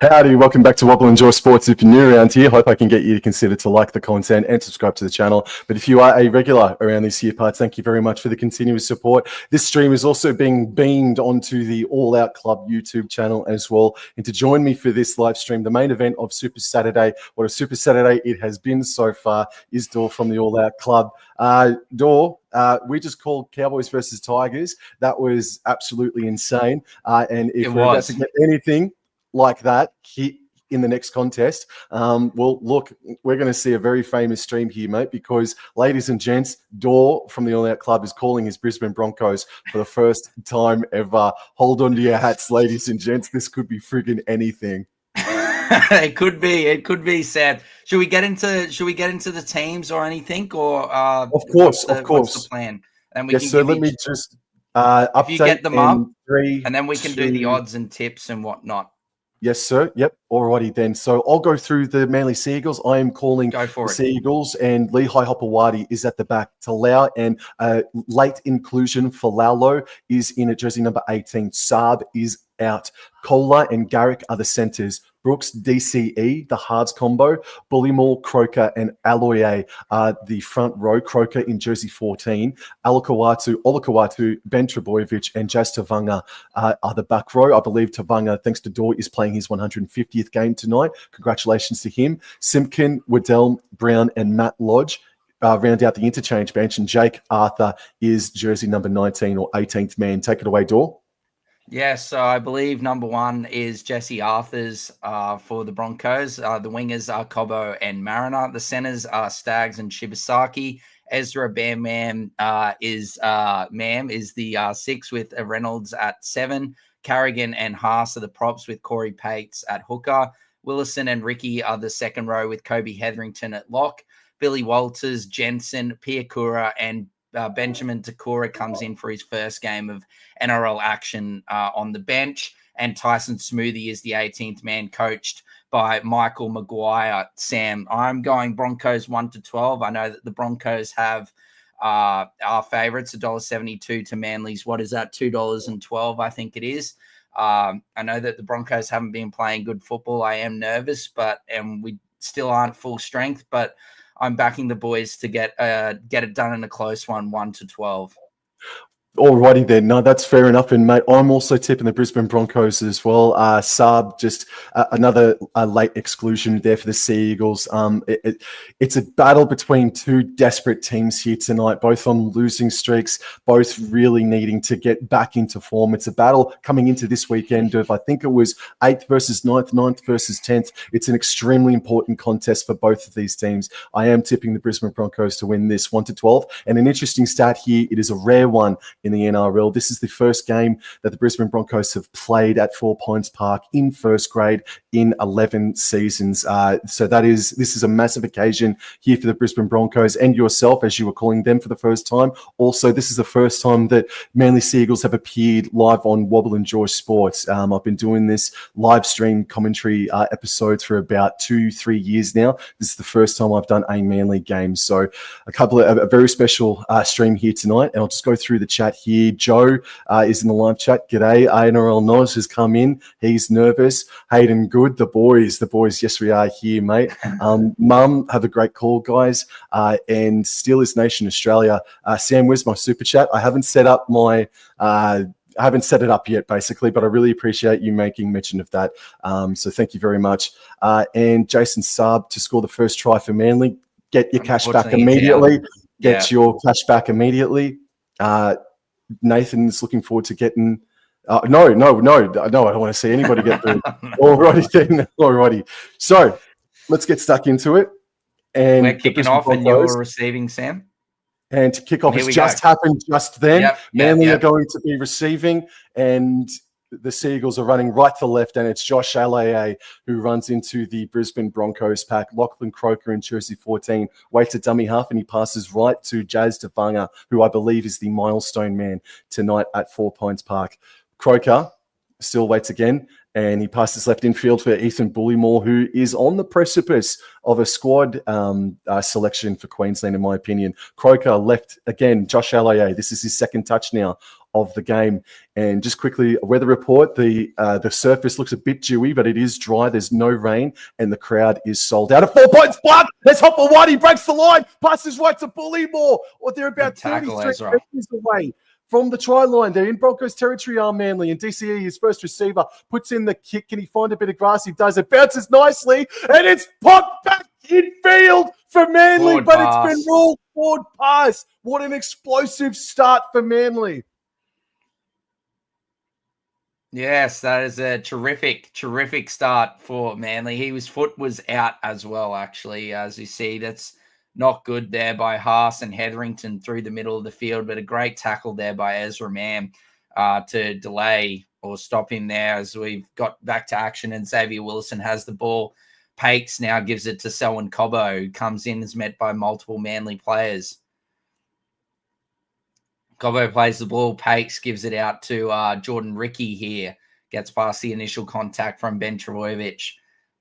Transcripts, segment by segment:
Howdy, welcome back to Wobble Enjoy Sports. If you're new around here, hope I can get you to consider to like the content and subscribe to the channel. But if you are a regular around these here parts, thank you very much for the continuous support. This stream is also being beamed onto the All Out Club YouTube channel as well. And to join me for this live stream, the main event of Super Saturday, what a Super Saturday it has been so far, is Dor from the All Out Club. Dor, we just called Cowboys versus Tigers. That was absolutely insane. And if we're about to get anything like that in the next contest, well, look, we're going to see a very famous stream here, mate, because, ladies and gents, Dor from the All Out Club is calling his Brisbane Broncos for the first time ever. Hold on to your hats, ladies and gents. This could be friggin' anything. It could be, Sam. Should we get into the teams or anything, or of course, what's the plan? And we yes, can so let me just update. If you get them up, 3, and then we can do the odds and tips and whatnot. Yes, sir. Yep. Alrighty then. So I'll go through the Manly Seagulls. I am calling the Seagulls, and Lehigh Hopewadi is at the back. Talau and late inclusion for Laulo is in at jersey number 18. Saab is out. Kohler and Garrick are the centres. Brooks, DCE, the halves combo. Bullymore, Croker, and Aloye are the front row. Croker in jersey 14. Olakawatu, Ben Trebojevic, and Jazz Tavanga are the back row. I believe Tavanga, thanks to Dor, is playing his 150th game tonight. Congratulations to him. Simpkin, Waddell, Brown, and Matt Lodge round out the interchange bench, and Jake Arthur is jersey number 19 or 18th man. Take it away, Dor. Yes, so I believe number 1 is Jesse Arthurs for the Broncos. The wingers are Cobo and Mariner. The centers are Staggs and Shibasaki. Ezra Bam Mam is the 6 with Reynolds at 7. Carrigan and Haas are the props with Corey Pates at hooker. Willison and Ricky are the second row with Kobe Hetherington at lock. Billy Walters, Jensen, Piakura, and Benjamin Takura comes in for his first game of NRL action on the bench, and Tyson Smoothie is the 18th man, coached by Michael Maguire. Sam, I'm going Broncos 1-12. I know that the Broncos have our favourites, $1.72 to Manly's. What is that? $2.12, I think it is. I know that the Broncos haven't been playing good football. I am nervous, and we still aren't full strength, but I'm backing the boys to get it done in a close one, 1-12. Alrighty then. No, that's fair enough. And, mate, I'm also tipping the Brisbane Broncos as well. Saab, just another late exclusion there for the Seagulls. It's a battle between two desperate teams here tonight, both on losing streaks, both really needing to get back into form. It's a battle coming into this weekend of, I think it was 8th versus 9th, 9th versus 10th. It's an extremely important contest for both of these teams. I am tipping the Brisbane Broncos to win this 1-12. And an interesting stat here, it is a rare one in the NRL. This is the first game that the Brisbane Broncos have played at 4 Pines Park in first grade in 11 seasons. So this is a massive occasion here for the Brisbane Broncos and yourself, as you were calling them for the first time. Also, this is the first time that Manly Seagulls have appeared live on Wobble Enjoy Sports. I've been doing this live stream commentary episodes for about 2-3 years now. This is the first time I've done a Manly game. So a very special stream here tonight, and I'll just go through the chat here. Joe is in the live chat. G'day. NRL Nos has come in. He's nervous. Hayden Good. The boys. Yes, we are here, mate. Mum, have a great call, guys. And Steelers Nation Australia. Sam, where's my super chat? I haven't set up my... I haven't set it up yet, basically, but I really appreciate you making mention of that. So thank you very much. And Jason Saab to score the first try for Manly. Get your cash back immediately. Get your cash back immediately. Nathan's looking forward to getting... No, I don't want to see anybody get through. Alrighty. So let's get stuck into it. And we're kicking off and you're receiving, Sam. And kickoff has just happened just then. Manly are going to be receiving, and the Seagulls are running right to left, and it's Josh Alaye who runs into the Brisbane Broncos pack. Lachlan Croker in jersey 14 waits a dummy half, and he passes right to Jazz Tavanga, who I believe is the milestone man tonight at 4 Pines Park. Croker still waits again, and he passes left infield for Ethan Bullymore, who is on the precipice of a squad selection for Queensland, in my opinion. Croker left again, Josh Alaye. This is his second touch now of the game. And just quickly, a weather report: the surface looks a bit dewy, but it is dry. There's no rain, and the crowd is sold out. At 4 points, blood. Let's hop White. He breaks the line, passes right to Bullymore, or they're about 33 meters away from the try line. They're in Broncos territory, Manly, and DCE, his first receiver, puts in the kick. Can he find a bit of grass? He does. It bounces nicely, and it's popped back in field for Manly, Forward but pass. It's been ruled forward pass. What an explosive start for Manly. Yes, that is a terrific start for Manly. His foot was out as well, actually. As you see, that's not good there by Haas and Hetherington through the middle of the field, but a great tackle there by Ezra Mam to delay or stop him there as we've got back to action and Xavier Willison has the ball. Pakes now gives it to Selwyn Cobbo, who comes in, is met by multiple Manly players. Cobbo plays the ball. Pakes gives it out to Jordan Ricky here. Gets past the initial contact from Ben Trebojevic.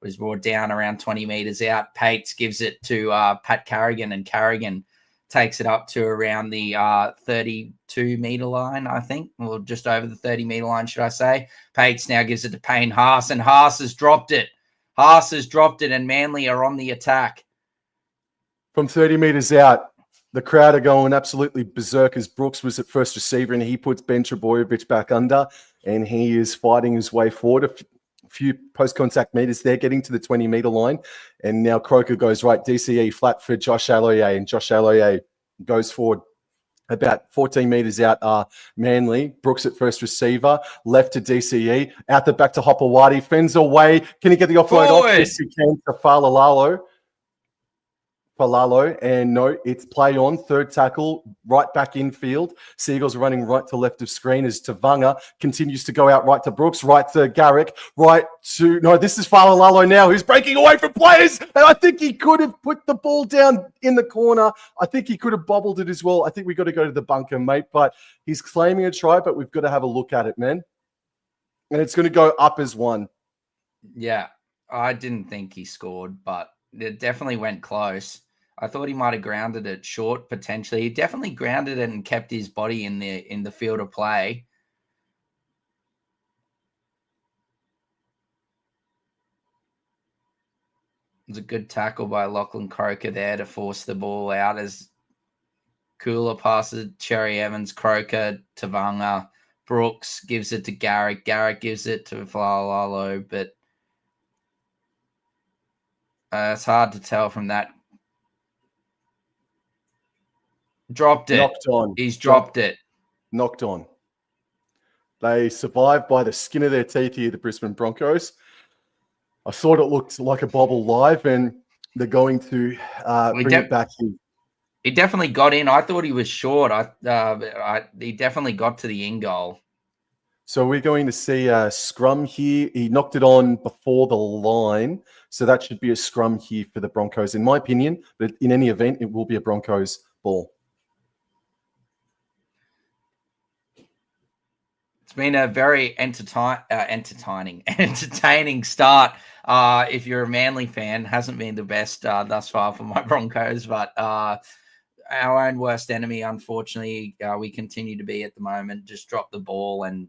Was brought down around 20 meters out. Pakes gives it to Pat Carrigan, and Carrigan takes it up to around the 32-meter line, I think, or just over the 30-meter line, should I say. Pakes now gives it to Payne Haas, and Haas has dropped it. And Manly are on the attack. From 30 meters out, the crowd are going absolutely berserk as Brooks was at first receiver, and he puts Ben Trebojevic back under, and he is fighting his way forward. A few post-contact meters there, getting to the 20-meter line, and now Croker goes right, DCE flat for Josh Aloier, and Josh Aloier goes forward about 14 meters out. Manly, Brooks at first receiver, left to DCE, out the back to Hopewadi, fends away. Can he get the offload off? Yes, he can to Falalalo, and no, it's play on, third tackle, right back in field. Seagulls are running right to left of screen as Tavanga continues to go out right to Brooks, right to Garrick, this is Falalalo now, who's breaking away from players, and I think he could have put the ball down in the corner. I think he could have bobbled it as well. I think we've got to go to the bunker, mate, but he's claiming a try, but we've got to have a look at it, man. And it's going to go up as one. Yeah, I didn't think he scored, but it definitely went close. I thought he might have grounded it short, potentially. He definitely grounded it and kept his body in the field of play. It was a good tackle by Lachlan Croker there to force the ball out as Cooler passes Cherry Evans, Croker, Tavanga. Brooks gives it to Garrick. Garrick gives it to Falalalo, but it's hard to tell from that. Dropped it. Knocked on. He's dropped it. Knocked on. They survived by the skin of their teeth here, the Brisbane Broncos. I thought it looked like a bobble live, and they're going to bring it back in. He definitely got in. I thought he was short. He definitely got to the in goal. So we're going to see a scrum here. He knocked it on before the line, so that should be a scrum here for the Broncos, in my opinion. But in any event, it will be a Broncos ball. It's been a very entertaining start. If you're a Manly fan, hasn't been the best thus far for my Broncos, but our own worst enemy, unfortunately, we continue to be at the moment. Just dropped the ball and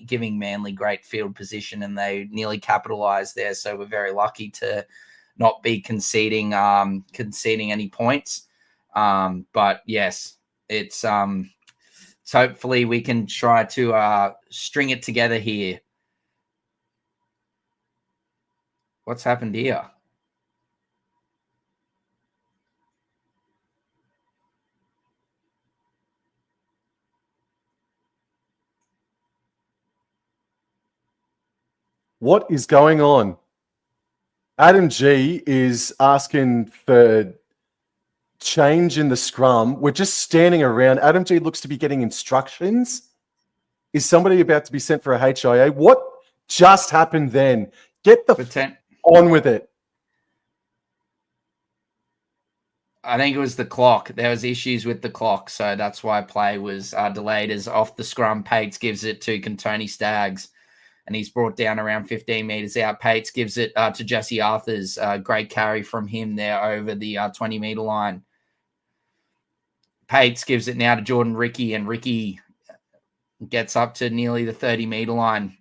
giving Manly great field position, and they nearly capitalised there. So we're very lucky to not be conceding any points. But yes, it's so hopefully we can try to string it together here. What's happened here? What is going on? Adam G is asking for change in the scrum. We're just standing around. Adam G looks to be getting instructions. Is somebody about to be sent for a HIA? What just happened then? Get the on with it. I think it was the clock. There was issues with the clock, so that's why play was delayed. As off the scrum, Pates gives it to Cantoni Staggs, and he's brought down around 15 meters out. Pates gives it to Jesse Arthurs. Great carry from him there over the 20-meter line. Pates gives it now to Jordan Ricky, and Ricky gets up to nearly the 30-meter line.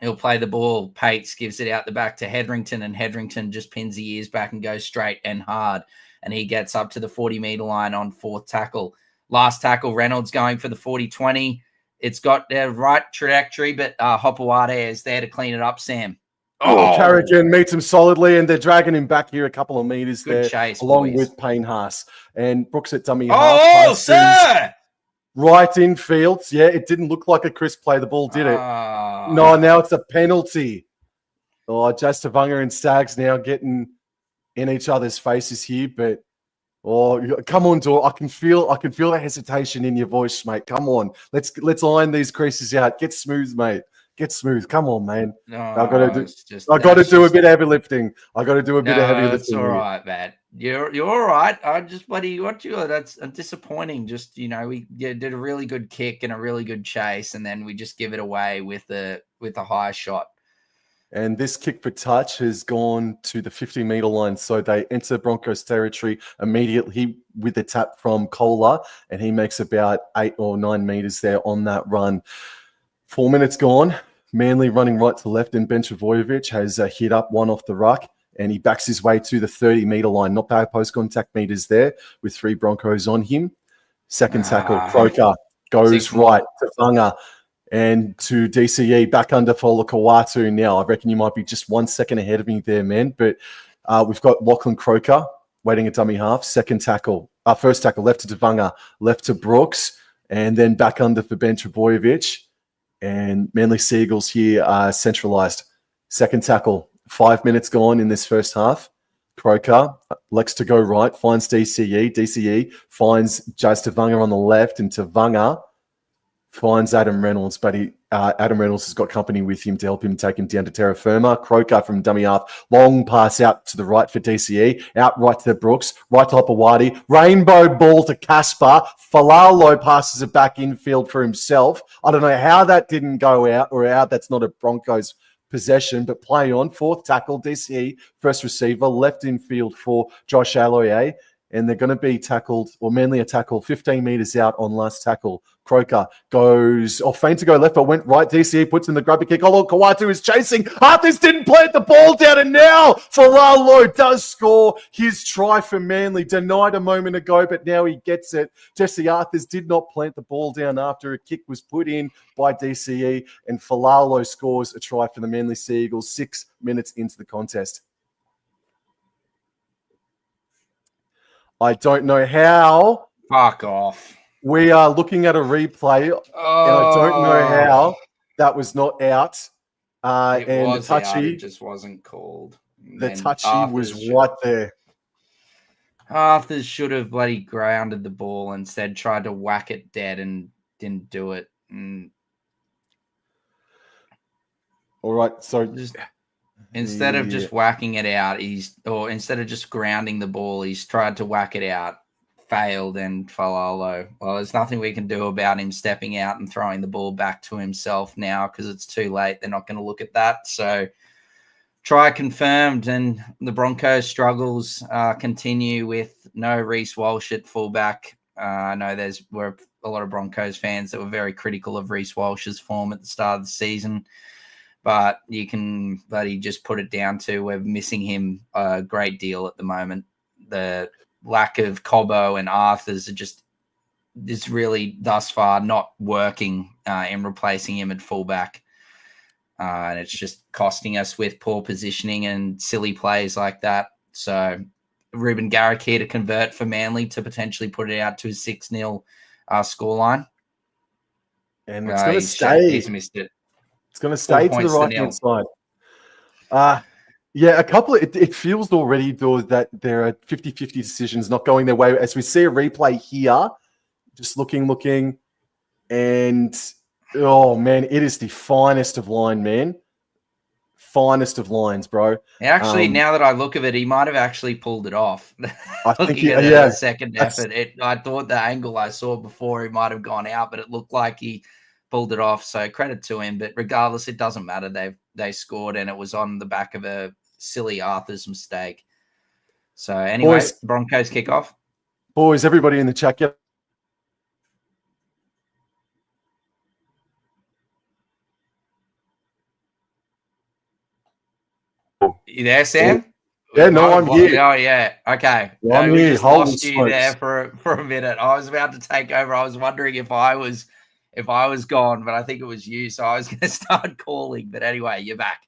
He'll play the ball. Pates gives it out the back to Hetherington, and Hetherington just pins the ears back and goes straight and hard. And he gets up to the 40-meter line on fourth tackle. Last tackle, Reynolds going for the 40-20. It's got the right trajectory, but Hopewade is there to clean it up, Sam. Oh, Carrigan meets him solidly, and they're dragging him back here a couple of meters. Good there, chase, along boys. with Payne Haas. And Brooks at dummy Oh, half. sir! Right in field. Yeah, it didn't look like a crisp play, the ball, did it? No, now it's a penalty. Oh, Jazz Tavanga and Stags now getting in each other's faces here, but come on, Dor. I can feel the hesitation in your voice, mate. Come on. Let's iron these creases out. Get smooth, mate. Get smooth. Come on, man. I got to do a bit of heavy lifting. I got to do a bit of heavy lifting. It's all right, Matt. You're all right. I just bloody what you. That's disappointing. Just we did a really good kick and a really good chase, and then we just give it away with a high shot. And this kick for touch has gone to the 50-meter line, so they enter Broncos territory immediately with a tap from Kohler, and he makes about 8 or 9 meters there on that run. 4 minutes gone. Manly running right to left, and Ben Travojevic has hit up one off the ruck, and he backs his way to the 30-meter line. Not bad post-contact meters there with 3 Broncos on him. Second tackle, Croker goes right to Funga and to DCE, back under for Kawatu now. I reckon you might be just 1 second ahead of me there, man. But we've got Lachlan Croker waiting at dummy half. Second tackle, first tackle, left to Tavanga, left to Brooks, and then back under for Ben Trebojevic. And Manly Seagulls here are centralised. Second tackle, 5 minutes gone in this first half. Croker elects to go right, finds DCE. DCE finds Jazz Tavanga on the left, and Tavanga finds Adam Reynolds, but Adam Reynolds has got company with him to help him take him down to terra firma. Croker from dummy half, long pass out to the right for DCE, out right to Brooks, right to Hopewadi, rainbow ball to Casper. Falalo passes it back infield for himself. I don't know how that didn't go out, or how that's not a Broncos possession, but play on. Fourth tackle, DCE, first receiver, left infield for Josh Aloye. And they're going to be tackled, or Manly are tackled 15 meters out on last tackle. Croker goes, feint to go left, but went right. DCE puts in the grubber kick. Oh, look, Kawatu is chasing. Arthurs didn't plant the ball down, and now Falalo does score his try for Manly. Denied a moment ago, but now he gets it. Jesse Arthurs did not plant the ball down after a kick was put in by DCE, and Falalo scores a try for the Manly Seagulls 6 minutes into the contest. I don't know how. Fuck off. We are looking at a replay, and I don't know how that was not out. It was the touchy, out, it just wasn't called. The touchy was right there. Arthurs should have bloody grounded the ball, instead tried to whack it dead and didn't do it. All right, so instead of just whacking it out, instead of just grounding the ball, he's tried to whack it out, failed, and Falalo. Well, there's nothing we can do about him stepping out and throwing the ball back to himself now because it's too late. They're not going to look at that. So try confirmed, and the Broncos struggles continue with no Reece Walsh at fullback. I know were a lot of Broncos fans that were very critical of Reece Walsh's form at the start of the season. But you can just put it down to we're missing him a great deal at the moment. The lack of Cobbo and Arthurs is really thus far not working in replacing him at fullback. And it's just costing us with poor positioning and silly plays like that. So Ruben Garrick here to convert for Manly to potentially put it out to a 6-0 scoreline. And it's going to stay. He's missed it. It's going to stay to the right-hand side. Yeah, a couple of, it feels already, though, that there are 50-50 decisions not going their way. As we see a replay here, just looking, and, oh, man, it is the finest of line, man. Finest of lines, bro. Actually, now that I look at it, he might have actually pulled it off. I think the second effort. I thought the angle I saw before, he might have gone out, but it looked like he pulled it off, so credit to him. But regardless, it doesn't matter. They scored, and it was on the back of a silly Arthur's mistake. So anyway, boys, Broncos kickoff. Boys, everybody in the chat, You there, Sam? Yeah, no, I'm here. Oh, yeah. Okay. Well, I'm We here. just Holy lost you there smokes. for a minute. I was about to take over. I was wondering if I was gone, but I think it was you. So I was going to start calling. But anyway, you're back.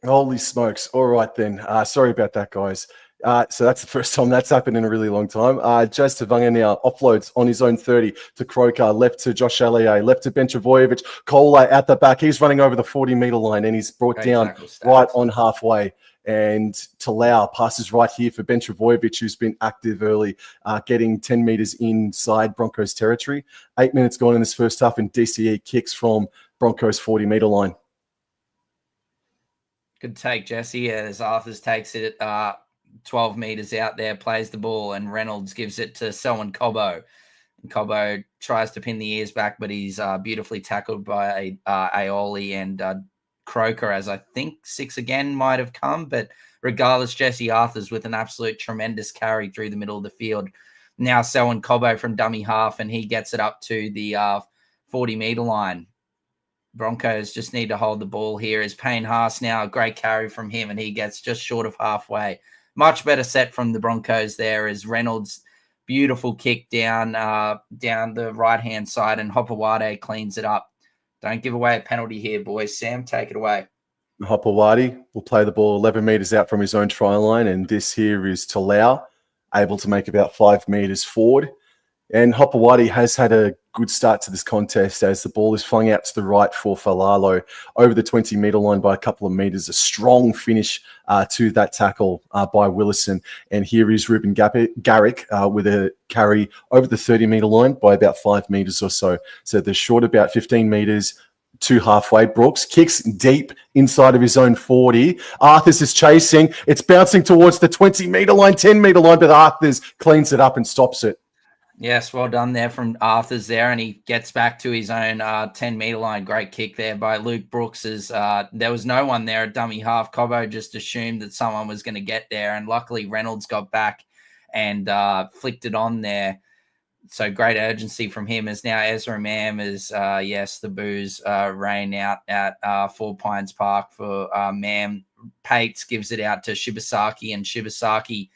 Holy smokes. All right, then. Sorry about that, guys. So that's the first time that's happened in a really long time. Jazz Tavanga now offloads on his own 30 to Croker, left to Josh Allier, left to Ben Travojevic. Kola at the back. He's running over the 40-meter line, and he's brought down right on halfway. And Talau passes right here for Ben Travojevic, who's been active early, getting 10 meters inside Broncos territory. 8 minutes gone in this first half, and DCE kicks from Broncos 40-meter line. Good take, Jesse, as Arthurs takes it 12 meters out there, plays the ball, and Reynolds gives it to Selwyn Cobbo. And Cobbo tries to pin the ears back, but he's beautifully tackled by Aioli and Croker, as I think 6 again might have come. But regardless, Jesse Arthurs with an absolute tremendous carry through the middle of the field. Now Selwyn Cobbo from dummy half, and he gets it up to the 40-meter line. Broncos just need to hold the ball here. Is Payne Haas now a great carry from him, and he gets just short of halfway. Much better set from the Broncos there as Reynolds, beautiful kick down the right-hand side, and Hopewade cleans it up. Don't give away a penalty here, boys. Sam, take it away. Hopewade will play the ball 11 meters out from his own try line, and this here is Talau, able to make about 5 meters forward. And Hopewade has had a good start to this contest as the ball is flung out to the right for Falalo over the 20-meter line by a couple of meters. A strong finish to that tackle by Willison. And here is Ruben Garrick with a carry over the 30-meter line by about 5 meters or so. So they're short about 15 meters to halfway. Brooks kicks deep inside of his own 40. Arthurs is chasing. It's bouncing towards the 20-meter line, 10-meter line, but Arthurs cleans it up and stops it. Yes, well done there from Arthurs there, and he gets back to his own 10-meter line. Great kick there by Luke Brooks. There was no one there at dummy half. Cobbo just assumed that someone was going to get there, and luckily Reynolds got back and flicked it on there. So great urgency from him as now Ezra Mam is, the boos rain out at 4 Pines Park for Mam. Pates gives it out to Shibasaki, and Shibasaki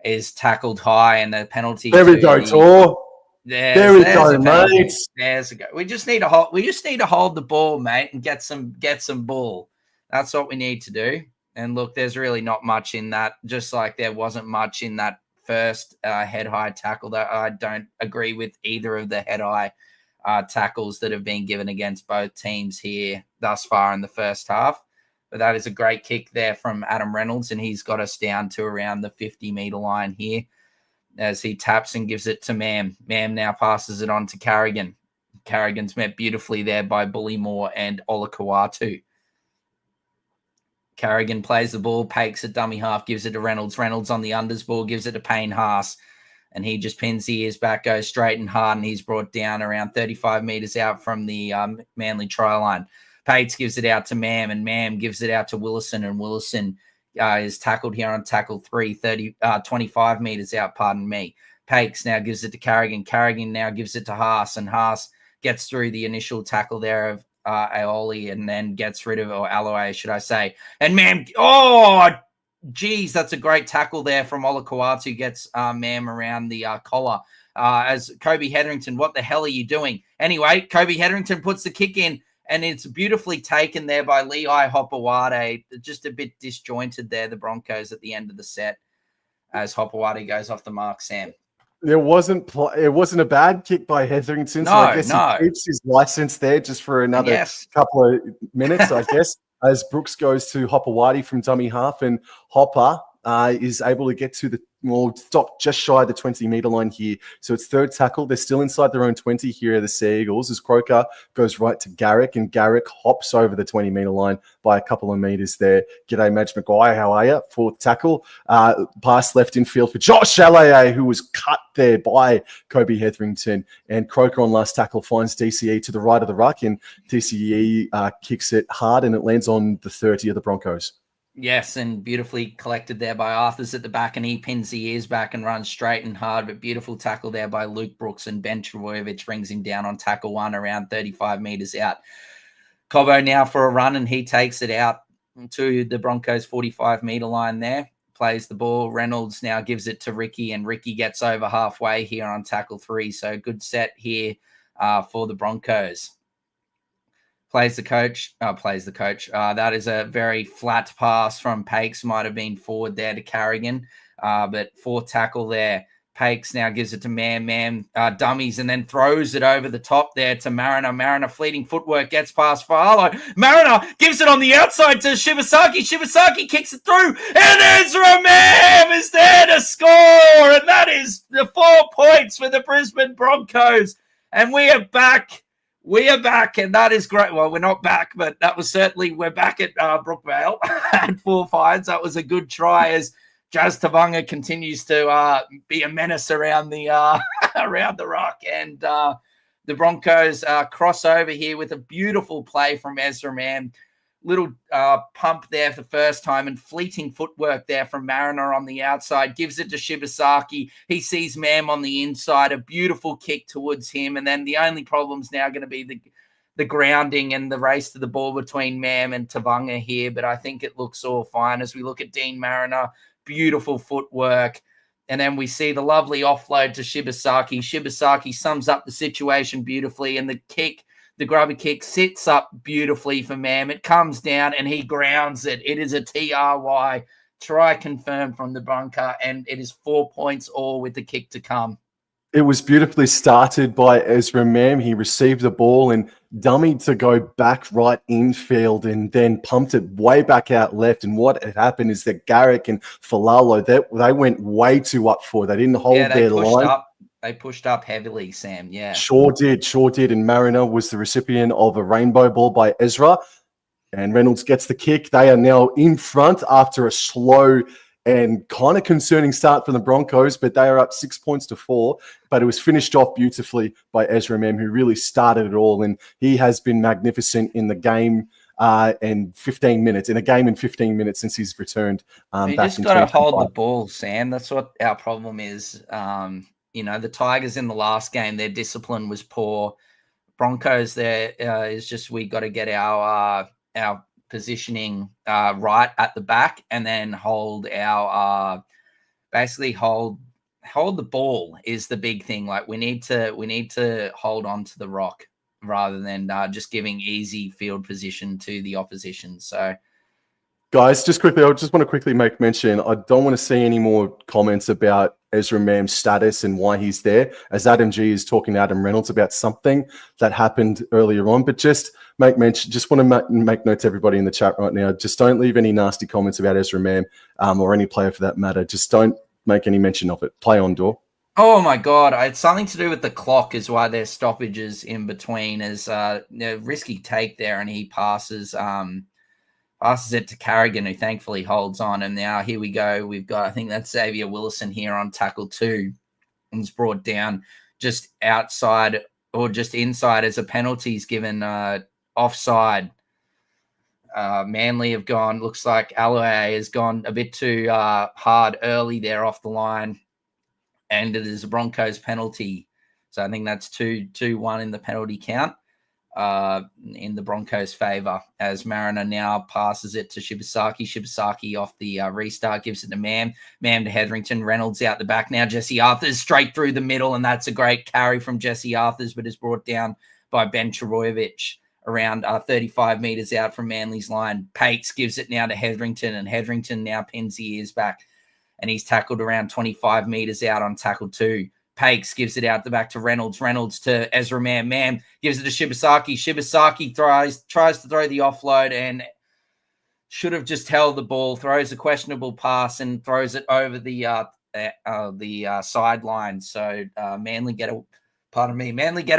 is tackled high, and the penalty. There we go, Tor. There we go, mate. There's a go. We just need to hold the ball, mate, and get some ball. That's what we need to do. And look, there's really not much in that. Just like there wasn't much in that first head high tackle. That I don't agree with either of the head high tackles that have been given against both teams here thus far in the first half. But that is a great kick there from Adam Reynolds, and he's got us down to around the 50-meter line here as he taps and gives it to Mam. Mam now passes it on to Carrigan. Carrigan's met beautifully there by Bullymore and Olakawatu. Carrigan plays the ball, pakes at dummy half, gives it to Reynolds. Reynolds on the unders ball, gives it to Payne Haas, and he just pins the ears back, goes straight and hard, and he's brought down around 35 meters out from the Manly try line. Pates gives it out to Mam, and Mam gives it out to Willison, and Willison is tackled here on tackle 25 meters out, pardon me. Pakes now gives it to Carrigan. Carrigan now gives it to Haas, and Haas gets through the initial tackle there of Aioli and then gets rid of, or Alloy, should I say. And Mam, geez, that's a great tackle there from Olakawatu, gets Mam around the collar. As Kobe Hetherington, what the hell are you doing? Anyway, Kobe Hetherington puts the kick in, and it's beautifully taken there by Lehigh Hopewade. Just a bit disjointed there, the Broncos at the end of the set as Hopewade goes off the mark, Sam. It wasn't a bad kick by Hetherington, so I guess he keeps his license there just for another couple of minutes, I guess, as Brooks goes to Hopewade from dummy half, and Hopper is able to get to stop just shy of the 20-meter line here. So it's third tackle. They're still inside their own 20 here, the Seagulls, as Croker goes right to Garrick, and Garrick hops over the 20-meter line by a couple of meters there. G'day, Madge Maguire. How are you? Fourth tackle. Pass left in field for Josh Allier, who was cut there by Kobe Hetherington. And Croker on last tackle finds DCE to the right of the ruck, and DCE kicks it hard, and it lands on the 30 of the Broncos. Yes, and beautifully collected there by Arthurs at the back, and he pins the ears back and runs straight and hard, but beautiful tackle there by Luke Brooks, and Ben Travojevic brings him down on tackle 1 around 35 meters out. Cobbo now for a run, and he takes it out to the Broncos 45-meter line there. Plays the ball. Reynolds now gives it to Ricky, and Ricky gets over halfway here on tackle 3. So good set here for the Broncos. Plays the coach. That is a very flat pass from Pakes. Might have been forward there to Carrigan, but 4th tackle there. Pakes now gives it to Man, dummies, and then throws it over the top there to Mariner. Mariner, fleeting footwork, gets past Farlow. Mariner gives it on the outside to Shibasaki. Shibasaki kicks it through, and Ezra Mam is there to score, and that is the 4 points for the Brisbane Broncos. And we are back. We are back, and that is great. Well, we're not back, but that was certainly, we're back at Brookvale at 4 fines. That was a good try as Jazz Tavanga continues to be a menace around the around the rock, and the Broncos cross over here with a beautiful play from Ezra Mam. Little pump there for the first time, and fleeting footwork there from Mariner on the outside. Gives it to Shibasaki. He sees Mam on the inside. A beautiful kick towards him, and then the only problem's now going to be the grounding and the race to the ball between Mam and Tavanga here. But I think it looks all fine as we look at Dean Mariner. Beautiful footwork. And then we see the lovely offload to Shibasaki. Shibasaki sums up the situation beautifully. And the grubber kick sits up beautifully for Mam. It comes down and he grounds it. It is a TRY. Try confirmed from the bunker. And it is 4 points all with the kick to come. It was beautifully started by Ezra Mam. He received the ball and dummied to go back right infield and then pumped it way back out left. And what had happened is that Garrick and Falalo, they went way too up forward. They didn't hold their line. They pushed up heavily, Sam. Yeah. Sure did. And Mariner was the recipient of a rainbow ball by Ezra. And Reynolds gets the kick. They are now in front after a slow and kind of concerning start from the Broncos, but they are up 6 points to 4. But it was finished off beautifully by Ezra Mam, who really started it all. And he has been magnificent in the game in 15 minutes, since he's returned. You just got to hold the ball, Sam. That's what our problem is. The Tigers in the last game, their discipline was poor. Broncos, there is just we got to get our positioning right at the back, and then hold our hold the ball is the big thing. Like we need to hold on to the rock rather than just giving easy field position to the opposition. So guys, just quickly, I just want to quickly make mention, I don't want to see any more comments about Ezra Mam's status and why he's there, as Adam G is talking to Adam Reynolds about something that happened earlier on. But just make mention, just want to make note to everybody in the chat right now. Just don't leave any nasty comments about Ezra Mam or any player for that matter. Just don't make any mention of it. Play on, Dor. Oh my God! It's something to do with the clock, is why there's stoppages in between. As risky take there, and he passes it to Carrigan, who thankfully holds on. And now here we go. We've got, I think that's Xavier Willison here on tackle 2, and it's brought down just outside or just inside as a penalty is given offside. Manly have gone, looks like Alloy has gone a bit too hard early there off the line, and it is a Broncos penalty. So I think that's 2-1 in the penalty count. In the Broncos' favour, as Mariner now passes it to Shibasaki. Shibasaki off the restart gives it to Mam. Mam to Hetherington. Reynolds out the back now. Jesse Arthurs straight through the middle, and that's a great carry from Jesse Arthurs, but is brought down by Ben Trebojevic around 35 metres out from Manly's line. Pates gives it now to Hetherington, and Hetherington now pins the ears back, and he's tackled around 25 metres out on tackle 2. Pakes gives it out the back to Reynolds. Reynolds to Ezra Mam. Mam gives it to Shibasaki. Shibasaki tries to throw the offload and should have just held the ball. Throws a questionable pass and throws it over the sideline. So Manly get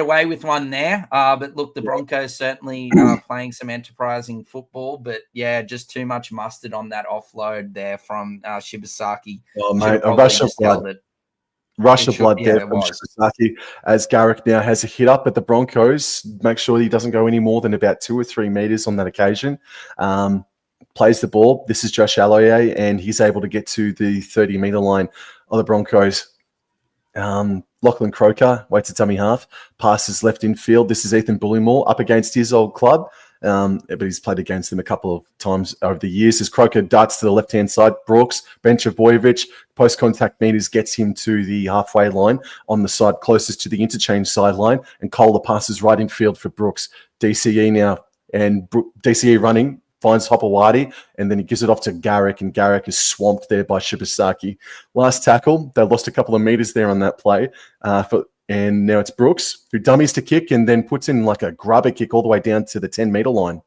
away with one there. But look, the Broncos certainly playing some enterprising football. But yeah, just too much mustard on that offload there from Shibasaki. Oh mate, a rush of blood. Rush of blood there from Shibasaki, as Garrick now has a hit up at the Broncos. Make sure he doesn't go any more than about 2 or 3 meters on that occasion. Plays the ball. This is Josh Alloy, and he's able to get to the 30-meter line of the Broncos. Lachlan Croker waits a dummy half, passes left infield. This is Ethan Bullymore up against his old club. but he's played against them a couple of times over the years. As Croker darts to the left-hand side, Brooks, bench of Boyovich, post-contact meters gets him to the halfway line on the side closest to the interchange sideline, and Kohler passes right in field for Brooks. DCE now, and DCE running, finds Hopewadi, and then he gives it off to Garrick, and Garrick is swamped there by Shibasaki. Last tackle, they lost a couple of meters there on that play, and now it's Brooks, who dummies to kick and then puts in like a grubber kick all the way down to the 10-meter line.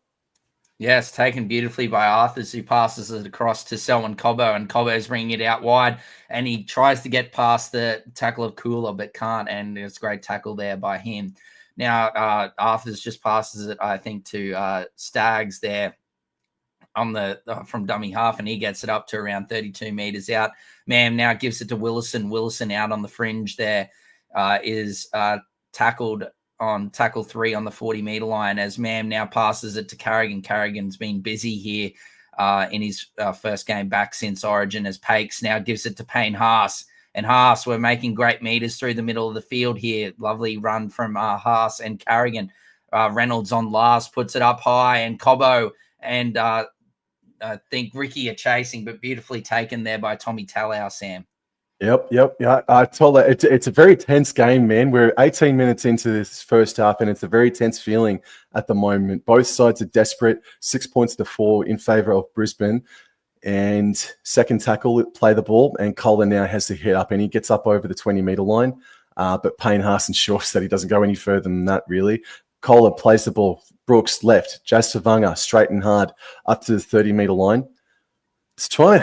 Yes, taken beautifully by Arthurs, who passes it across to Selwyn Cobbo, and Cobbo's bringing it out wide, and he tries to get past the tackle of Cooler, but can't, and it's a great tackle there by him. Now, Arthurs just passes it, I think, to Staggs there on from dummy half, and he gets it up to around 32 meters out. Mam now gives it to Willison. Willison out on the fringe there is tackled on tackle 3 on the 40-meter line, as Mam now passes it to Carrigan. Carrigan's been busy here in his first game back since Origin, as Pakes now gives it to Payne Haas. And Haas, we're making great meters through the middle of the field here. Lovely run from Haas and Carrigan. Reynolds on last, puts it up high, and Cobbo and I think Ricky are chasing, but beautifully taken there by Tommy Talau, Sam. Yep. Yeah, I told her it's a very tense game, man. We're 18 minutes into this first half, and it's a very tense feeling at the moment. Both sides are desperate. 6 points to 4 in favor of Brisbane. And second tackle, play the ball, and Kohler now has to hit up, and he gets up over the 20-meter line. But Payne Haas ensures that he doesn't go any further than that, really. Kohler plays the ball. Brooks left. Jazz Savanga straight and hard up to the 30-meter line. It's trying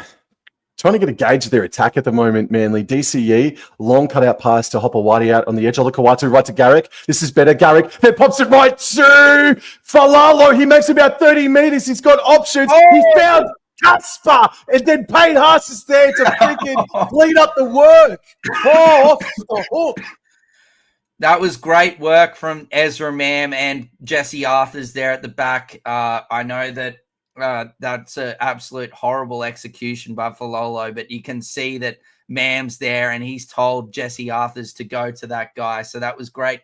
to get a gauge of their attack at the moment, Manly. DCE, long cutout pass to Hopewadi out on the edge. Olakau'atu right to Garrick. This is better. Garrick then pops it right to Falalo. He makes about 30 meters. He's got options. Oh! He found Casper, and then Payne Haas is there to freaking clean up the work. Oh, off the hook. That was great work from Ezra Mam and Jesse Arthurs there at the back. I know that that's an absolute horrible execution by Falolo, but you can see that Mam's there, and he's told Jesse Arthurs to go to that guy. So that was great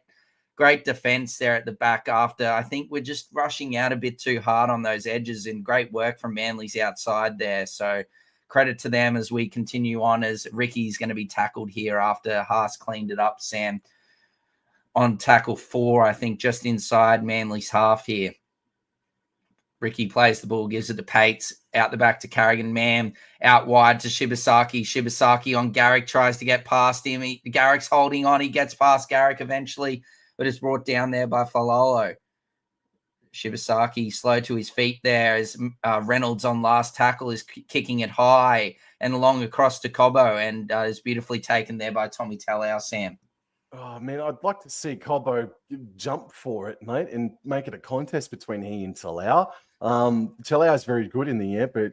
defense there at the back after. I think we're just rushing out a bit too hard on those edges, and great work from Manly's outside there. So credit to them as we continue on, as Ricky's going to be tackled here after Haas cleaned it up, Sam, on tackle 4, I think just inside Manly's half here. Ricky plays the ball, gives it to Pates, out the back to Carrigan. Mam out wide to Shibasaki. Shibasaki on Garrick, tries to get past him. Garrick's holding on. He gets past Garrick eventually, but it's brought down there by Falolo. Shibasaki slow to his feet there as Reynolds on last tackle is kicking it high and along across to Cobbo, and is beautifully taken there by Tommy Talau, Sam. Oh, man, I'd like to see Cobbo jump for it, mate, and make it a contest between he and Talau. Talau is very good in the air, but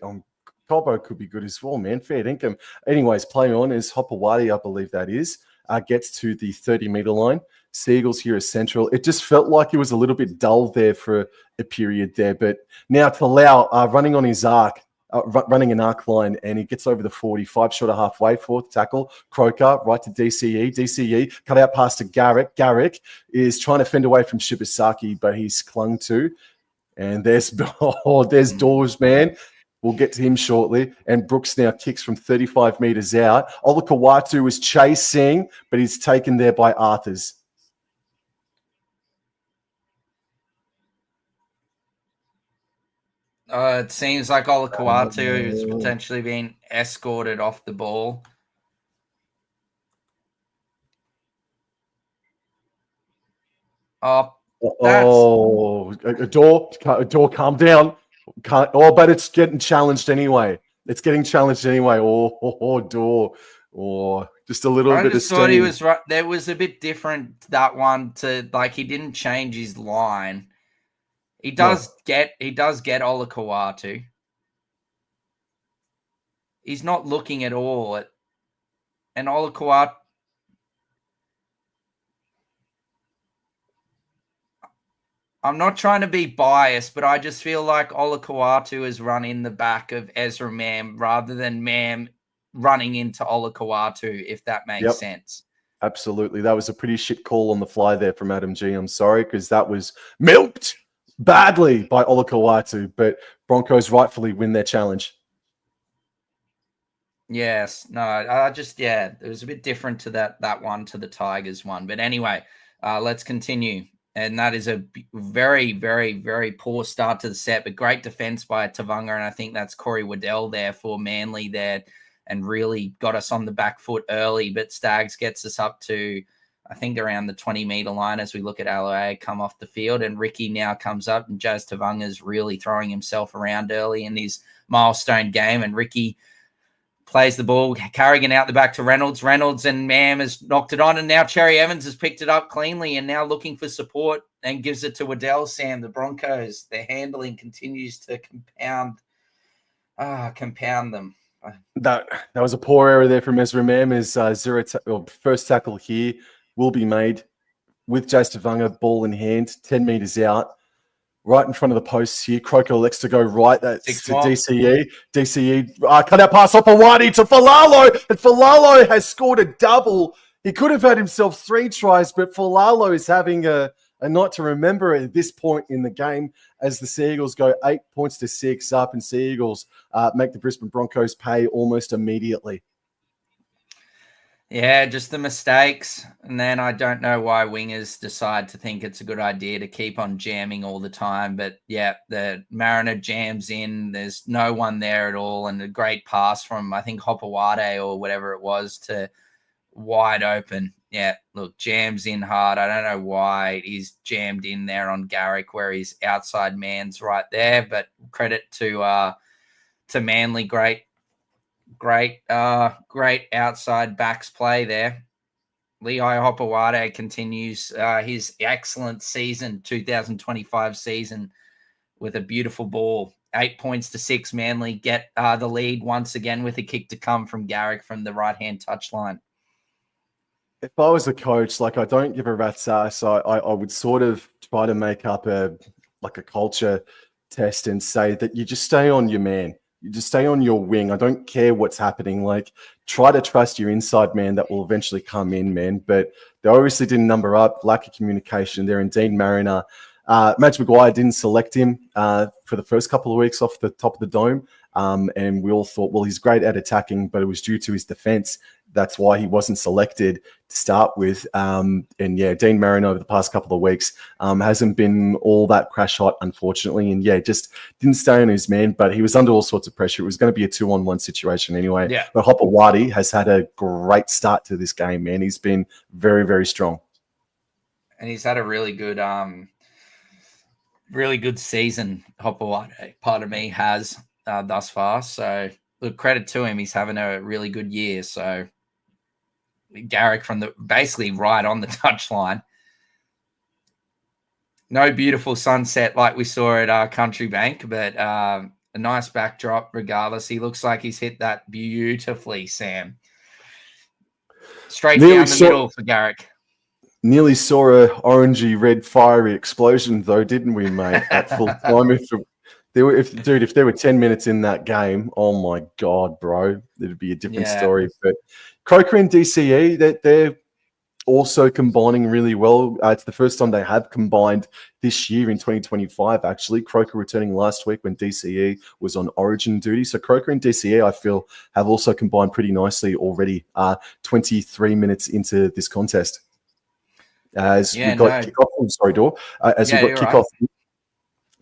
Cobbo could be good as well, man. Fair income. Anyways, playing on is Hopewadi, I believe that is, gets to the 30-meter line. Seagulls here is central. It just felt like it was a little bit dull there for a period there, but now Talau running on his arc, running an arc line, and he gets over the 45, short of halfway, fourth tackle. Croker, right to DCE. DCE, cut out pass to Garrick. Garrick is trying to fend away from Shibasaki, but he's clung to. And there's Dawes, man. We'll get to him shortly. And Brooks now kicks from 35 meters out. Olakau'atu is chasing, but he's taken there by Arthurs. It seems like Olakau'atu is potentially being escorted off the ball. A door, calm down. But it's getting challenged anyway. Door. Just a little bit of I thought he was right. There was a bit different, that one, to like he didn't change his line. He does get Olakau'atu. He's not looking at all at, and Olakau'atu. I'm not trying to be biased, but I just feel like Olakau'atu has run in the back of Ezra Mam rather than Mam running into Olakau'atu, if that makes sense. Absolutely. That was a pretty shit call on the fly there from Adam G. I'm sorry, because that was milked. badly by Olakau'atu, but Broncos rightfully win their challenge. Yes, no, I just it was a bit different to that one to the Tigers one, but anyway, let's continue. And that is a very, very, very poor start to the set, but great defense by Tavanga, and I think that's Corey Waddell there for Manly there, and really got us on the back foot early. But Stags gets us up to, I think, around the 20-meter line as we look at LA come off the field, and Ricky now comes up, and Jazz Tavanga's really throwing himself around early in his milestone game, and Ricky plays the ball, Carrigan out the back to Reynolds. Reynolds and Mam has knocked it on, and now Cherry Evans has picked it up cleanly and now looking for support and gives it to Waddell. Sam, the Broncos, their handling continues to compound them. That was a poor error there from Ezra Mam. His first tackle here will be made with Jazz Tavanga, ball in hand, 10 meters out. Right in front of the posts here. Croker elects to go right. That's to DCE. DCE cut out pass Opawati to Falalo. And Falalo has scored a double. He could have had himself 3 tries, but Falalo is having a night to remember at this point in the game as the Seagulls go 8 points to 6 up, and Seagulls make the Brisbane Broncos pay almost immediately. Yeah, just the mistakes. And then I don't know why wingers decide to think it's a good idea to keep on jamming all the time. But yeah, the Mariner jams in. There's no one there at all. And a great pass from, I think, Hopawade or whatever it was to wide open. Yeah, look, jams in hard. I don't know why he's jammed in there on Garrick where his outside man's right there. But credit to Manly, great outside backs play there. Lehigh Hopawade continues his excellent season, 2025 season, with a beautiful ball. 8 points to 6. Manly get the lead once again with a kick to come from Garrick from the right-hand touchline. If I was a coach, I don't give a rat's ass. I would sort of try to make up a culture test and say that you just stay on your man. You just stay on your wing. I don't care what's happening. Try to trust your inside man that will eventually come in, man. But they obviously didn't number up. Lack of communication there. And Dean Mariner, Madge Maguire didn't select him for the first couple of weeks off the top of the dome. And we all thought, well, he's great at attacking, but it was due to his defense. That's why he wasn't selected to start with. And yeah, Dean Mariner over the past couple of weeks hasn't been all that crash hot, unfortunately. And yeah, just didn't stay on his man, but he was under all sorts of pressure. It was going to be a 2-on-1 situation anyway. Yeah. But Hopawati has had a great start to this game, man. He's been very, very strong. And he's had a really good season, Hopawati, part of me has thus far. So look, credit to him. He's having a really good year. So Garrick from basically right on the touchline. No beautiful sunset like we saw at Country Bank, but a nice backdrop regardless. He looks like he's hit that beautifully, Sam. Straight down the middle for Garrick. Nearly saw a orangey red fiery explosion though, didn't we, mate? At full time. If there were 10 minutes in that game, oh my God, bro, it'd be a different story. But Croker and DCE, they're also combining really well. It's the first time they have combined this year in 2025, actually. Croker returning last week when DCE was on Origin duty. So Croker and DCE, I feel, have also combined pretty nicely already 23 minutes into this contest. As we've got kickoff, we've got kickoff. Right.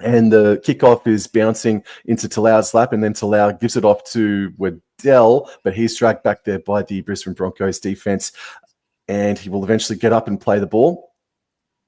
And the kickoff is bouncing into Talau's lap, and then Talau gives it off to Waddell, but he's dragged back there by the Brisbane Broncos defense, and he will eventually get up and play the ball.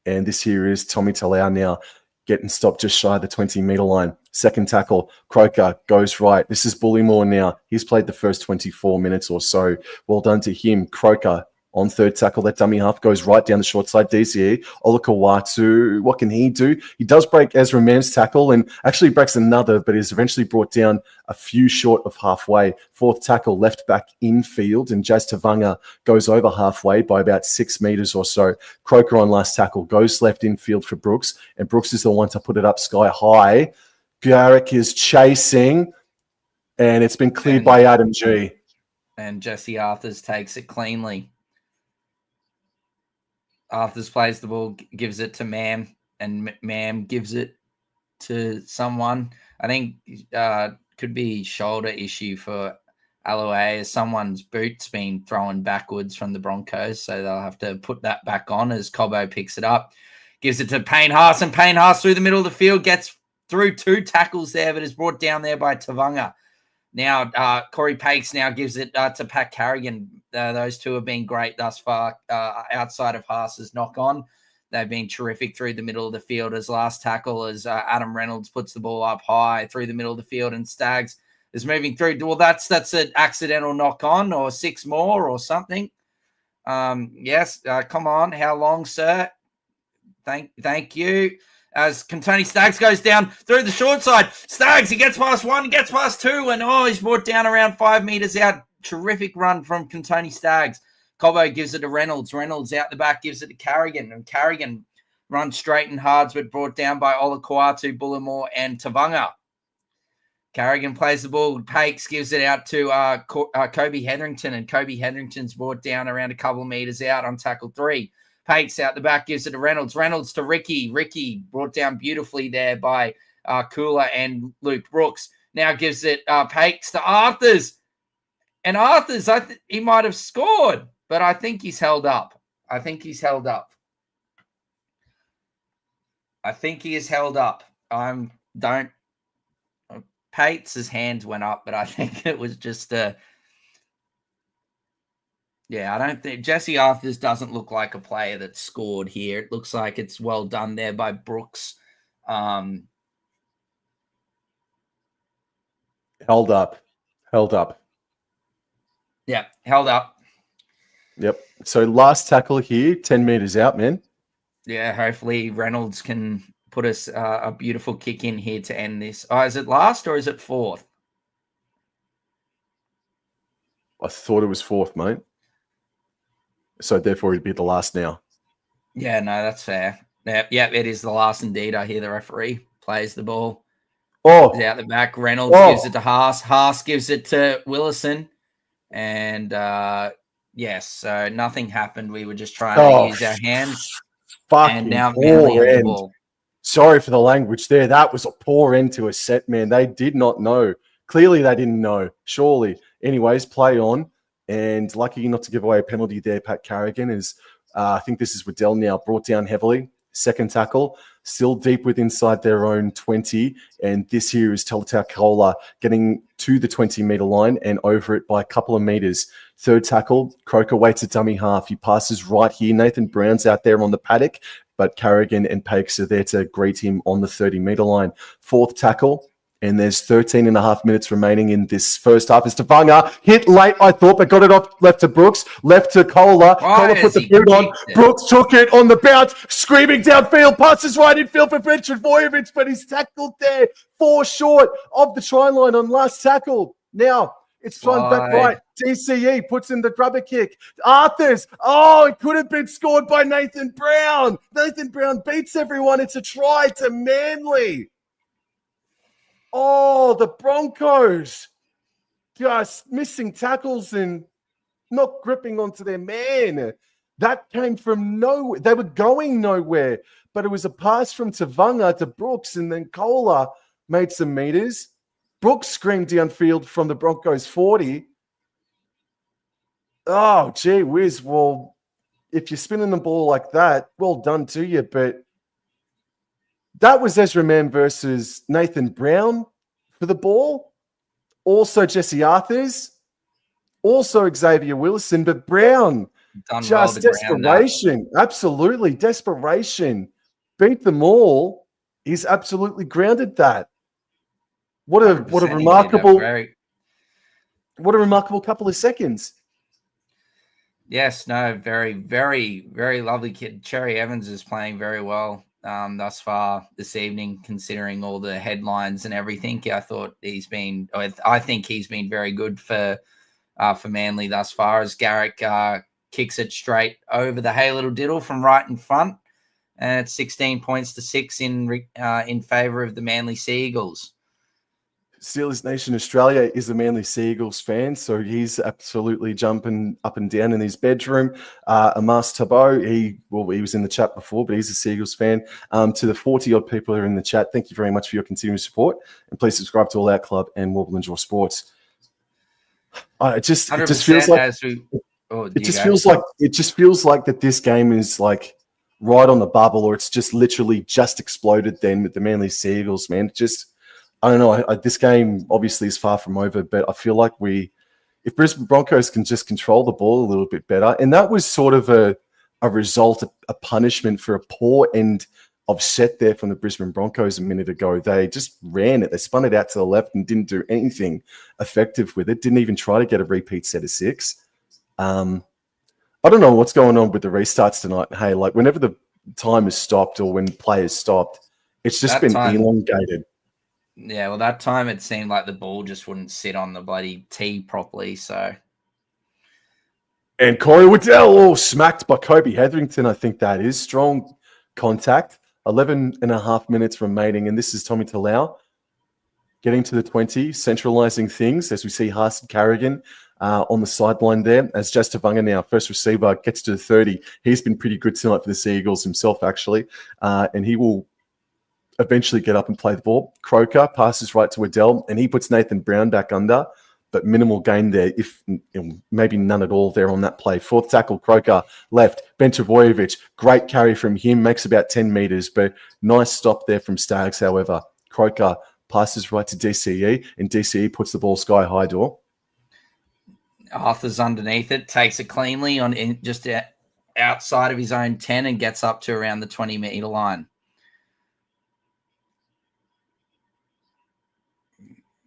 And this here is Tommy Talau now getting stopped just shy of the 20-meter line. Second tackle, Croker goes right. This is Bullymore now. He's played the first 24 minutes or so. Well done to him. Croker on third tackle, that dummy half goes right down the short side. DCE, Olakau'atu, what can he do? He does break Ezra Mam's tackle and actually breaks another, but is eventually brought down a few short of halfway. Fourth tackle, left back infield, and Jazz Tavanga goes over halfway by about 6 meters or so. Croker on last tackle goes left infield for Brooks, and Brooks is the one to put it up sky high. Garrick is chasing, and it's been cleared by Adam G. And Jesse Arthurs takes it cleanly. Arthurs plays the ball, gives it to Mam, and Mam gives it to someone. I think could be shoulder issue for Aloe, as someone's boot's been thrown backwards from the Broncos, so they'll have to put that back on as Cobbo picks it up. Gives it to Payne Haas, and Payne Haas through the middle of the field, gets through 2 tackles there, but is brought down there by Tavanga. Now, Corey Pakes now gives it to Pat Carrigan. Those two have been great thus far outside of Haas's knock-on. They've been terrific through the middle of the field as last tackle, as Adam Reynolds puts the ball up high through the middle of the field, and Staggs is moving through. Well, that's an accidental knock-on, or 6 more or something. Yes, come on. How long, sir? Thank you. As Contoni Staggs goes down through the short side. Staggs, he gets past 1, gets past 2, and he's brought down around 5 meters out. Terrific run from Contoni Staggs. Cobbo gives it to Reynolds. Reynolds out the back gives it to Carrigan, and Carrigan runs straight and hard, but brought down by Olakuatu, Bullimore, and Tavanga. Carrigan plays the ball. Pakes gives it out to Kobe Hetherington, and Kobe Hetherington's brought down around a couple of meters out on tackle 3. Pakes out the back, gives it to Reynolds. Reynolds to Ricky. Ricky brought down beautifully there by Kula and Luke Brooks. Now gives it Pakes to Arthurs. And Arthurs, he might have scored, but I think he's held up. I think he is held up. Pates' hands went up, but I think it was just I don't think Jesse Arthurs doesn't look like a player that scored here. It looks like it's well done there by Brooks. Held up. Yeah, held up. Yep. So last tackle here, 10 meters out, man. Yeah, hopefully Reynolds can put us a beautiful kick in here to end this. Oh, is it last or is it 4th? I thought it was 4th, mate. So therefore it'd be the last now. Yeah, no, that's fair. Yeah, it is the last indeed. I hear the referee plays the ball. He's out the back. Reynolds gives it to Haas. Haas gives it to Willison. And yes, so nothing happened. We were just trying to use our hands. And now Manly have the ball. Sorry for the language there. That was a poor end to a set, man. They did not know. Clearly they didn't know. Surely. Anyways, play on. And lucky not to give away a penalty there, Pat Carrigan, is I think this is Waddell now, brought down heavily. Second tackle, still deep with inside their own 20. And this here is Tautau Kola getting to the 20-meter line and over it by a couple of meters. Third tackle, Croker waits a dummy half. He passes right here. Nathan Brown's out there on the paddock, but Carrigan and Pakes are there to greet him on the 30-meter line. Fourth tackle, and there's 13 and a half minutes remaining in this first half. It's Tavanga. Hit late, I thought, but got it off left to Brooks. Left to Kola. Kola put the boot on. Brooks took it on the bounce. Screaming downfield. Passes right in field for Richard Vojevic, but he's tackled there. 4 short of the try line on last tackle. Now, it's thrown back right. DCE puts in the rubber kick. Arthurs. It could have been scored by Nathan Brown. Nathan Brown beats everyone. It's a try to Manly. The Broncos just missing tackles and not gripping onto their man. That came from nowhere. They were going nowhere, but it was a pass from Tavanga to Brooks, and then Kola made some meters. Brooks screamed downfield from the Broncos 40. Oh, gee whiz. Well, if you're spinning the ball like that, well done to you, but that was Ezra Mann versus Nathan Brown for the ball. Also Jesse Arthurs. Also Xavier Willison. But Brown, just desperation. Absolutely, desperation. Beat them all. He's absolutely grounded that. What a remarkable couple of seconds. Yes, no, very, very, very lovely kid. Cherry Evans is playing very well thus far this evening, considering all the headlines and everything. I think he's been very good for Manly thus far, as Garrick kicks it straight over the Hey Little Diddle from right in front, and it's 16 points to 6 in favor of the Manly Seagulls. Steelers Nation Australia is a Manly Seagulls fan, so he's absolutely jumping up and down in his bedroom. Amas Tabo, he was in the chat before, but he's a Seagulls fan. To the 40-odd people who are in the chat, thank you very much for your continued support, and please subscribe to All Out Club and Warble and Draw Sports. It just feels like that this game is like right on the bubble, or it's just literally just exploded then with the Manly Seagulls, man. I don't know. This game obviously is far from over, but I feel like if Brisbane Broncos can just control the ball a little bit better, and that was sort of a result, a punishment for a poor end of set there from the Brisbane Broncos a minute ago. They just ran it. They spun it out to the left and didn't do anything effective with it. Didn't even try to get a repeat set of 6. I don't know what's going on with the restarts tonight. Hey, like whenever the time is stopped or when play is stopped, it's just been elongated. Yeah, well, that time it seemed like the ball just wouldn't sit on the bloody tee properly. So, and Corey Waddell smacked by Kobe Hetherington. I think that is strong contact. 11 and a half minutes remaining, and this is Tommy Talau getting to the 20, centralising things as we see Haas Carrigan on the sideline there. As Jastavanga now, first receiver, gets to the 30. He's been pretty good tonight for the Seagulls himself, actually, and he will eventually get up and play the ball. Croker passes right to Waddell, and he puts Nathan Brown back under, but minimal gain there, if maybe none at all there on that play. Fourth tackle, Croker left. Ben Trbojevic, great carry from him, makes about 10 metres, but nice stop there from Staggs, however. Croker passes right to DCE, and DCE puts the ball sky high door. Arthur's underneath it, takes it cleanly just outside of his own 10 and gets up to around the 20-metre line.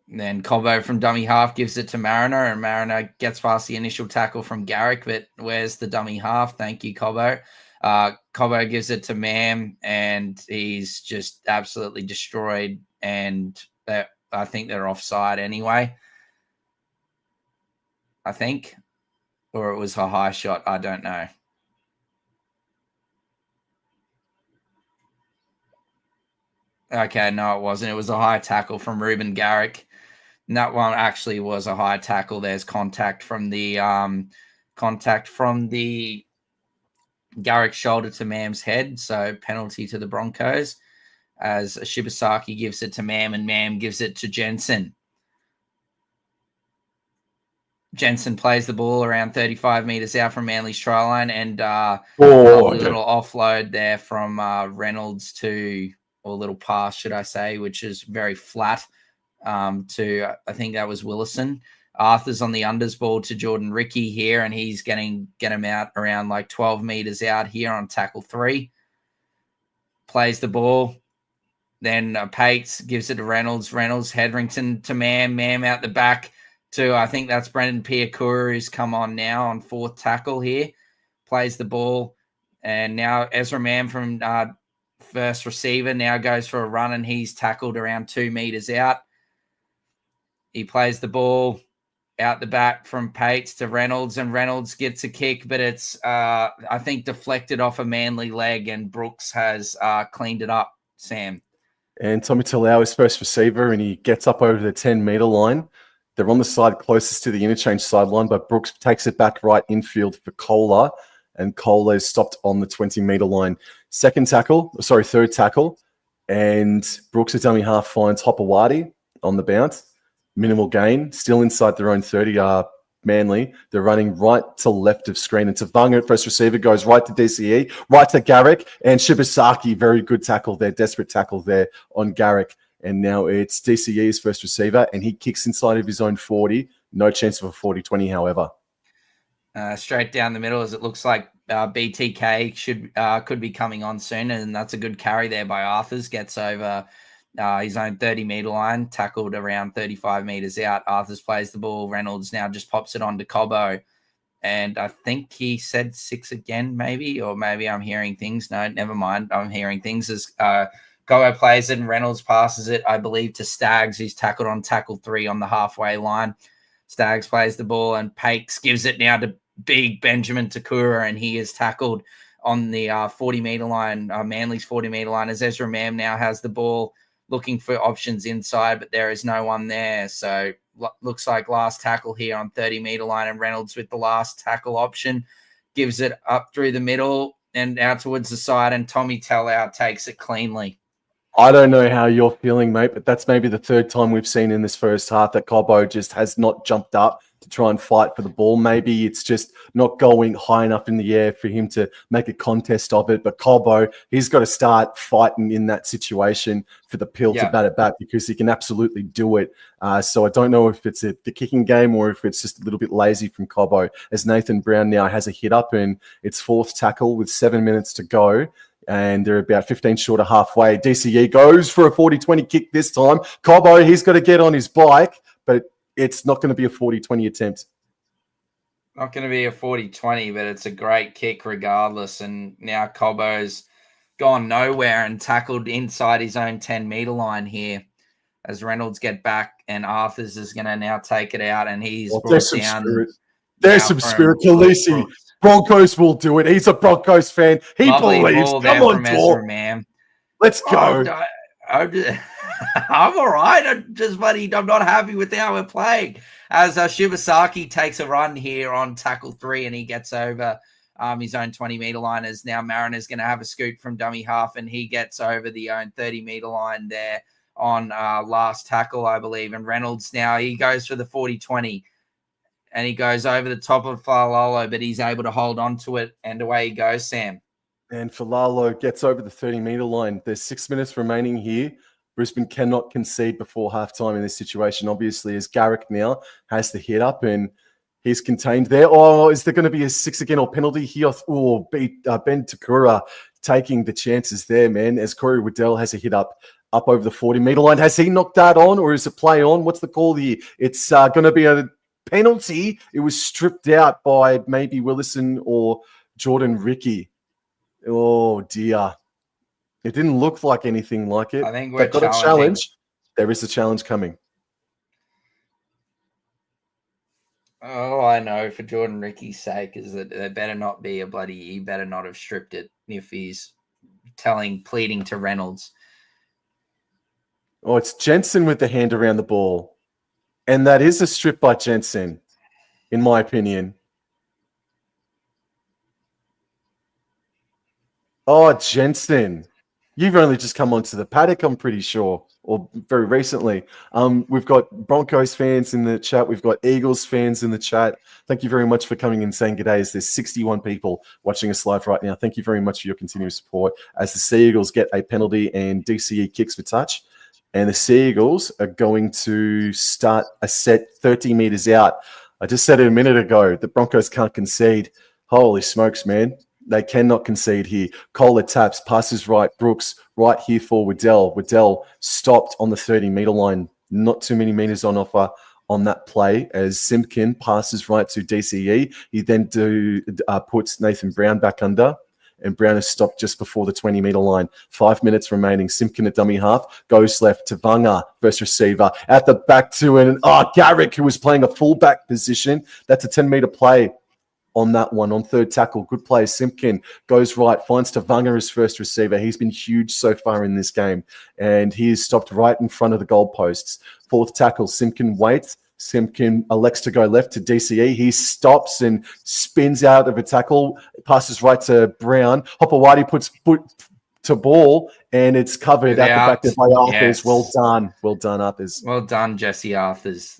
Then Cobbo from dummy half gives it to Mariner, and Mariner gets past the initial tackle from Garrick, but where's the dummy half? Thank you, Cobbo. Cobbo gives it to Mam, and he's just absolutely destroyed, and I think they're offside anyway. I think. Or it was a high shot. I don't know. Okay, no, it wasn't. It was a high tackle from Ruben Garrick. And that one actually was a high tackle. There's contact from the Garrick shoulder to Mam's head. So penalty to the Broncos as Shibasaki gives it to Mam, and Mam gives it to Jensen. Jensen plays the ball around 35 metres out from Manly's try line, and a little offload there from Reynolds or a little pass, should I say, which is very flat to, I think that was Willison. Arthur's on the unders ball to Jordan Ricky here, and he's get him out around like 12 metres out here on tackle 3. Plays the ball. Then Pates gives it to Reynolds. Reynolds, Hetherington to Mam. Mam out the back to, I think that's Brendan Piakura, who's come on now on 4th tackle here. Plays the ball. And now Ezra Mam from first receiver now goes for a run, and he's tackled around 2 metres out. He plays the ball out the back from Pates to Reynolds, and Reynolds gets a kick, but it's, I think, deflected off a Manly leg, and Brooks has cleaned it up, Sam. And Tommy Talau is first receiver, and he gets up over the 10-metre line. They're on the side closest to the interchange sideline, but Brooks takes it back right infield for Kohler, and Kohler is stopped on the 20-metre line. Third tackle, and Brooks, a dummy half, finds Hopewadi on the bounce. Minimal gain, still inside their own 30, Manly. They're running right to left of screen. And Tavanga, first receiver, goes right to DCE, right to Garrick, and Shibasaki, very good tackle there, desperate tackle there on Garrick. And now it's DCE's first receiver, and he kicks inside of his own 40. No chance of a 40-20, however. Straight down the middle, as it looks like BTK could be coming on soon, and that's a good carry there by Arthurs. Gets over his own 30-metre line, tackled around 35 metres out. Arthurs plays the ball. Reynolds now just pops it on to Cobbo. And I think he said 6 again, maybe, or maybe I'm hearing things. No, never mind. I'm hearing things as Cobbo plays it, and Reynolds passes it, I believe, to Staggs, who's tackled on tackle 3 on the halfway line. Staggs plays the ball, and Pakes gives it now to big Benjamin Takura, and he is tackled on the 40-metre line, Manly's 40-metre line, as Ezra Mam now has the ball looking for options inside, but there is no one there. So looks like last tackle here on 30-meter line, and Reynolds with the last tackle option gives it up through the middle and out towards the side, and Tommy Tellau takes it cleanly. I don't know how you're feeling, mate, but that's maybe the third time we've seen in this first half that Cobbo just has not jumped up to try and fight for the ball. Maybe it's just not going high enough in the air for him to make a contest of it. But Cobbo, he's got to start fighting in that situation for the pill to bat it back, because he can absolutely do it. So I don't know if it's the kicking game or if it's just a little bit lazy from Cobbo, as Nathan Brown now has a hit up and it's fourth tackle with 7 minutes to go. And they're about 15 short of halfway. DCE goes for a 40-20 kick this time. Cobbo, he's got to get on his bike, but it's not going to be a 40-20 attempt. Not going to be a 40-20, but it's a great kick regardless. And now Cobbo's gone nowhere and tackled inside his own 10-meter line here as Reynolds get back, and Arthurs is going to now take it out, and he's brought down. There's some spirit. Khaleesi. Broncos will do it. He's a Broncos fan. He believes. Come on, man. Let's go. I'm all right. I'm not happy with how we're playing. As Shibasaki takes a run here on tackle 3, and he gets over his own 20-meter line, as now Mariner's going to have a scoot from dummy half, and he gets over the own 30-meter line there on last tackle, I believe. And Reynolds now, he goes for the 40-20. And he goes over the top of Falalo, but he's able to hold on to it, and away he goes, Sam. And Falalo gets over the 30-meter line. There's 6 minutes remaining here. Brisbane cannot concede before halftime in this situation, obviously, as Garrick now has the hit up and he's contained there. Oh, is there going to be a 6 again or penalty here? Oh, Ben Takura taking the chances there, man, as Corey Waddell has a hit up over the 40-meter line. Has he knocked that on, or is it play on? What's the call here? It's going to be a penalty. It was stripped out by maybe Willison or Jordan Ricky. Oh dear, it didn't look like anything like it. I think we've got a challenge. There is a challenge coming. Oh, I know. For Jordan Ricky's sake, is that there better not be a bloody. He better not have stripped it if he's pleading to Reynolds. Oh, it's Jensen with the hand around the ball. And that is a strip by Jensen, in my opinion. Oh, Jensen. You've only just come onto the paddock, I'm pretty sure, or very recently. We've got Broncos fans in the chat. We've got Eagles fans in the chat. Thank you very much for coming and saying good day. There's 61 people watching us live right now. Thank you very much for your continuous support as the Seagulls get a penalty and DCE kicks for touch. And the Seagulls are going to start a set 30 meters out. I just said it a minute ago, the Broncos can't concede. Holy smokes, man. They cannot concede here. Kohler taps, passes right. Brooks right here for Waddell. Waddell stopped on the 30-meter line. Not too many meters on offer on that play as Simpkin passes right to DCE. He then puts Nathan Brown back under. And Brown is stopped just before the 20-meter line. 5 minutes remaining. Simpkin at dummy half. Goes left to Vanga, first receiver. At the back to Garrick, who was playing a fullback position. That's a 10-meter play on that one, on third tackle. Good play. Simpkin goes right, finds Tavanga as first receiver. He's been huge so far in this game. And he is stopped right in front of the goalposts. Fourth tackle, Simpkin waits. Simpkin elects to go left to DCE. He stops and spins out of a tackle, passes right to Brown. Hopewadi puts foot to ball, and it's covered at the back there by Arthurs. Yes. Well done. Well done, Arthurs. Well done, Jesse Arthurs.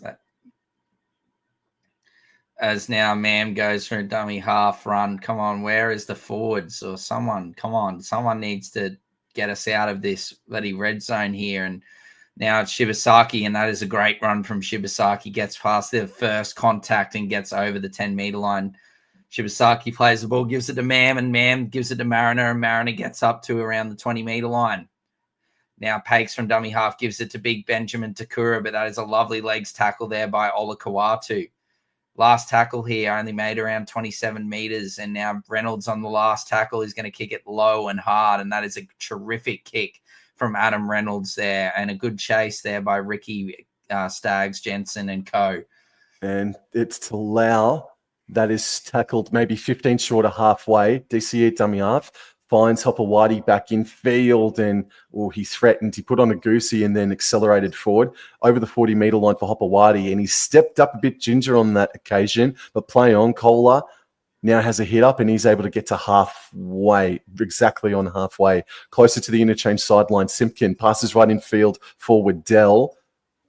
As now Mam goes for a dummy half run. Come on, where is the forwards or someone? Come on, someone needs to get us out of this bloody red zone here. And now it's Shibasaki, and that is a great run from Shibasaki. Gets past the first contact and gets over the 10-meter line. Shibasaki plays the ball, gives it to Mam, and Mam gives it to Mariner, and Mariner gets up to around the 20-meter line. Now Pakes from dummy half gives it to Big Benjamin Takura, but that is a lovely legs tackle there by Ola Kawatu. Last tackle here only made around 27 meters, and now Reynolds on the last tackle is going to kick it low and hard, and that is a terrific kick from Adam Reynolds there, and a good chase there by Ricky, Staggs, Jensen, and co. And it's Talau that is tackled maybe 15 short of halfway. DCE dummy half finds Hopewadi back in field, and he threatened. He put on a goosey and then accelerated forward over the 40-metre line for Hopewadi, and he stepped up a bit ginger on that occasion. But play on, Kohler now has a hit up, and he's able to get to halfway, exactly on halfway, closer to the interchange sideline. Simpkin passes right in field for Waddell.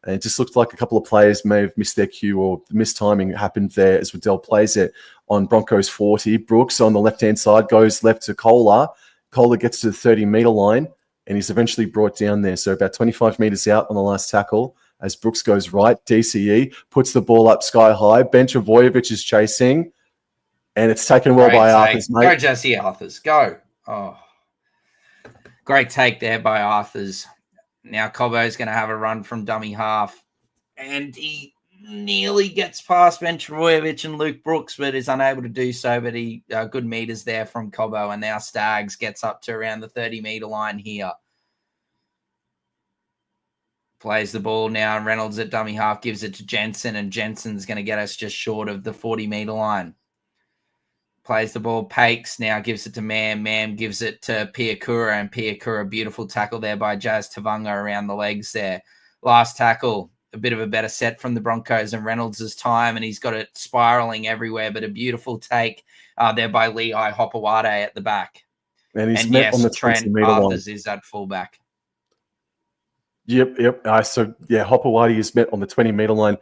And it just looked like a couple of players may have missed their cue, or the mistiming happened there as Waddell plays it on Broncos 40. Brooks on the left-hand side goes left to Kohler. Kohler gets to the 30-metre line, and he's eventually brought down there. So about 25 metres out on the last tackle as Brooks goes right. DCE puts the ball up sky high. Ben Travojevic is chasing, and it's taken well by Arthurs, mate. Go, Jesse Arthurs. Go. Oh, great take there by Arthurs. Now Cobbo's going to have a run from dummy half, and he nearly gets past Ben Travojevic and Luke Brooks, but is unable to do so. But he good meters there from Cobbo, and now Staggs gets up to around the 30-metre line here. Plays the ball now, and Reynolds at dummy half gives it to Jensen, and Jensen's going to get us just short of the 40-metre line. Plays the ball, Pakes now gives it to Mam. Mam gives it to Piakura, and Piakura, beautiful tackle there by Jazz Tavunga around the legs there. Last tackle, a bit of a better set from the Broncos, and Reynolds' time, and he's got it spiraling everywhere, but a beautiful take there by Lehigh Hopewade at the back. And he's met on the Trent Arthurs is at fullback. Yep. Hopewadi is met on the 20-metre line.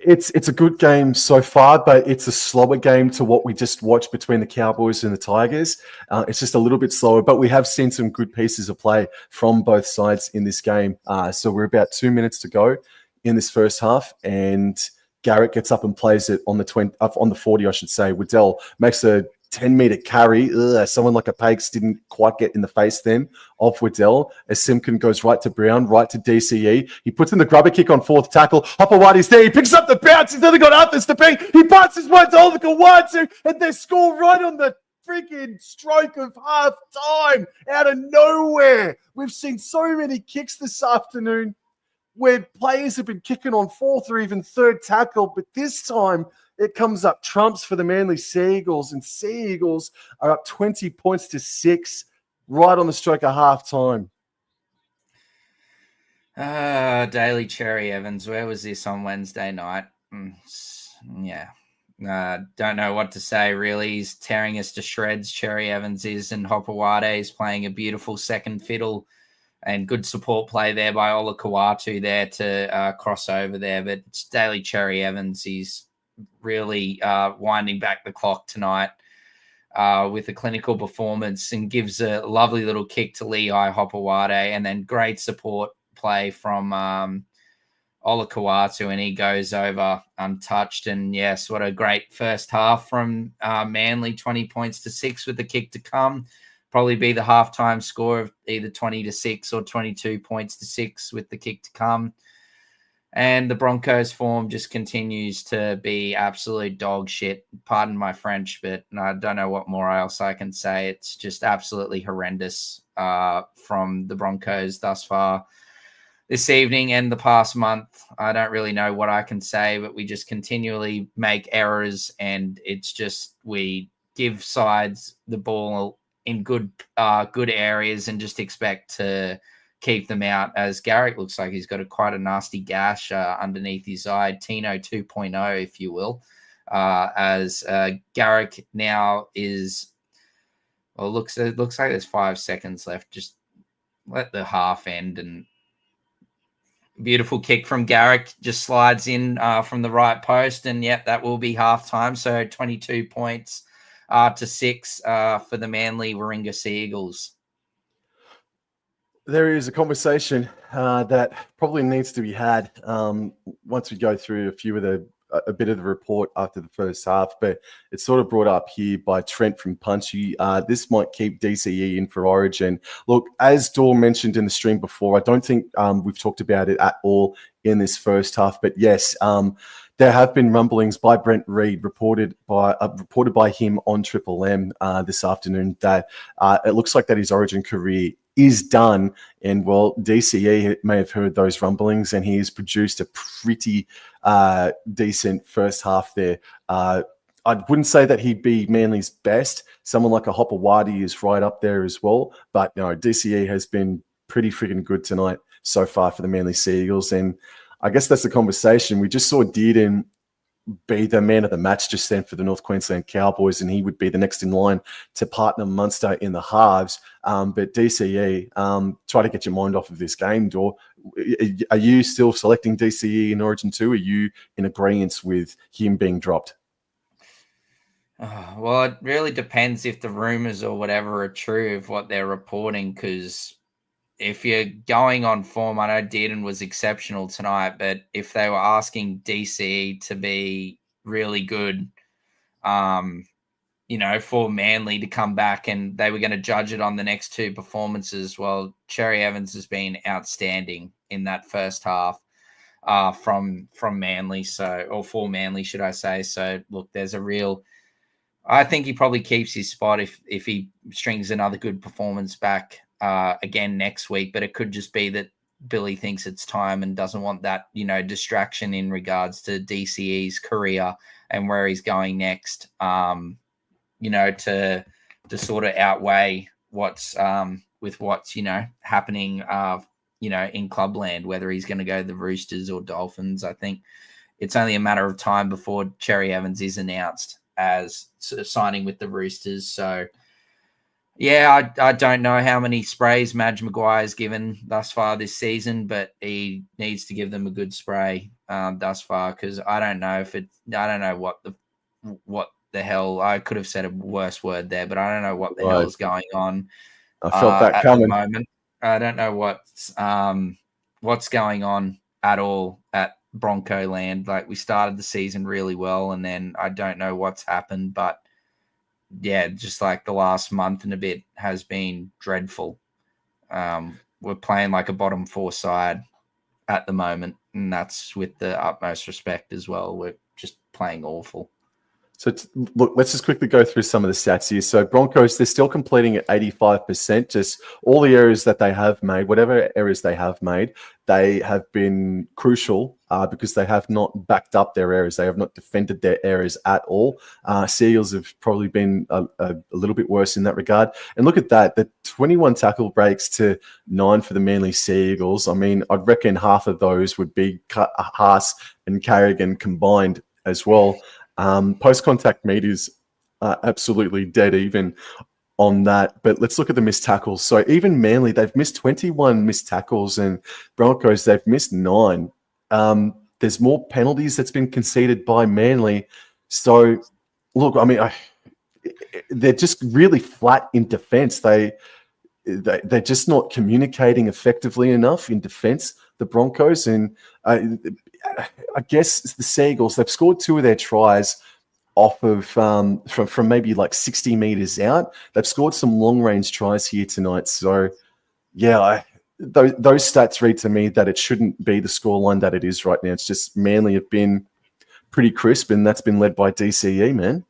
It's a good game so far, but it's a slower game to what we just watched between the Cowboys and the Tigers. It's just a little bit slower, but we have seen some good pieces of play from both sides in this game. So we're about 2 minutes to go in this first half, and Garrett gets up and plays it on the 40, I should say. Waddell makes a 10-metre carry. Someone like a Pakes didn't quite get in the face then of Waddell, as Simpkin goes right to Brown, right to DCE. He puts in the grubber kick on fourth tackle. Hopewadi's there. He picks up the bounce. He's only got Arthurs to beat. He passes one to Oliver Kawatu, and they score right on the freaking stroke of half time out of nowhere. We've seen so many kicks this afternoon where players have been kicking on fourth or even third tackle, but this time it comes up trumps for the Manly Seagulls, and Seagulls are up 20 points to 6 right on the stroke of half time. Daily Cherry Evans, where was this on Wednesday night? Don't know what to say, really. He's tearing us to shreds, Cherry Evans is, and Hopewade is playing a beautiful second fiddle, and good support play there by Ola Kawatu there to cross over there. But it's Daily Cherry Evans. He's really winding back the clock tonight with a clinical performance, and gives a lovely little kick to Lehigh Hopewade, and then great support play from Ola Kawatu, and he goes over untouched. And yes, what a great first half from Manly, 20 points to 6 with the kick to come. Probably be the halftime score of either 20 to 6 or 22 points to 6 with the kick to come. And the Broncos form just continues to be absolute dog shit. Pardon my French, but I don't know what more else I can say. It's just absolutely horrendous from the Broncos thus far this evening and the past month. I don't really know what I can say, but we just continually make errors, and it's just we give sides the ball in good areas and just expect to keep them out, as Garrick looks like he's got quite a nasty gash underneath his eye. Tino 2.0, if you will, as Garrick now is, well, it looks like there's 5 seconds left. Just let the half end, and beautiful kick from Garrick just slides in from the right post, and yep, that will be halftime. So 22 points to 6 for the Manly Warringah Seagulls. There is a conversation that probably needs to be had once we go through a bit of the report after the first half, but it's sort of brought up here by Trent from Punchy. This might keep DCE in for Origin. Look, as Dor mentioned in the stream before, I don't think we've talked about it at all in this first half, but yes, there have been rumblings by Brent Reid, reported by him on Triple M this afternoon, that it looks like that his Origin career is done. And well, DCE may have heard those rumblings, and he has produced a pretty decent first half there. I wouldn't say that he'd be Manly's best. Someone like a Hopewadi is right up there as well. But DCE has been pretty freaking good tonight so far for the Manly Seagulls. And I guess that's the conversation. We just saw Dearden be the man of the match just then for the North Queensland Cowboys, and he would be the next in line to partner Munster in the halves. But DCE, try to get your mind off of this game, Dor. Are you still selecting DCE in Origin 2? Are you in agreement with him being dropped? Well, it really depends if the rumors or whatever are true of what they're reporting, because if you're going on form, I know Dearden was exceptional tonight, but if they were asking DCE to be really good, for Manly to come back and they were going to judge it on the next two performances, well, Cherry Evans has been outstanding in that first half from Manly, or for Manly, should I say. So, look, I think he probably keeps his spot if he strings another good performance back again next week. But it could just be that Billy thinks it's time and doesn't want that, distraction in regards to DCE's career and where he's going next, to sort of outweigh what's happening, in clubland, whether he's going to go to the Roosters or Dolphins. I think it's only a matter of time before Cherry Evans is announced as signing with the Roosters. So, yeah, I don't know how many sprays Madge Maguire's given thus far this season, but he needs to give them a good spray thus far, because I don't know what the hell. I could have said a worse word there, but I don't know what the hell is going on. I felt that at coming. the moment. I don't know what's going on at all at Bronco land. Like, we started the season really well, and then I don't know what's happened, but yeah, just like the last month and a bit has been dreadful. We're playing like a bottom four side at the moment, and that's with the utmost respect as well. We're just playing awful. So look, let's just quickly go through some of the stats here. So Broncos, they're still completing at 85%. Just all the errors that they have made, whatever errors they have made, they have been crucial because they have not backed up their errors. They have not defended their errors at all. Seagulls have probably been a little bit worse in that regard. And look at that, the 21 tackle breaks to 9 for the Manly Seagulls. I mean, I'd reckon half of those would be Haas and Carrigan combined as well. Post-contact meters are absolutely dead even on that. But let's look at the missed tackles. So even Manly, they've missed 21 missed tackles, and Broncos, they've missed 9. There's more penalties that's been conceded by Manly. So, look, I mean, they're just really flat in defence. They're just not communicating effectively enough in defence, the Broncos. And I guess the Seagulls, they've scored 2 of their tries off of from maybe like 60 meters out. They've scored some long range tries here tonight. So, yeah, those stats read to me that it shouldn't be the scoreline that it is right now. It's just Manly have been pretty crisp, and that's been led by DCE, man.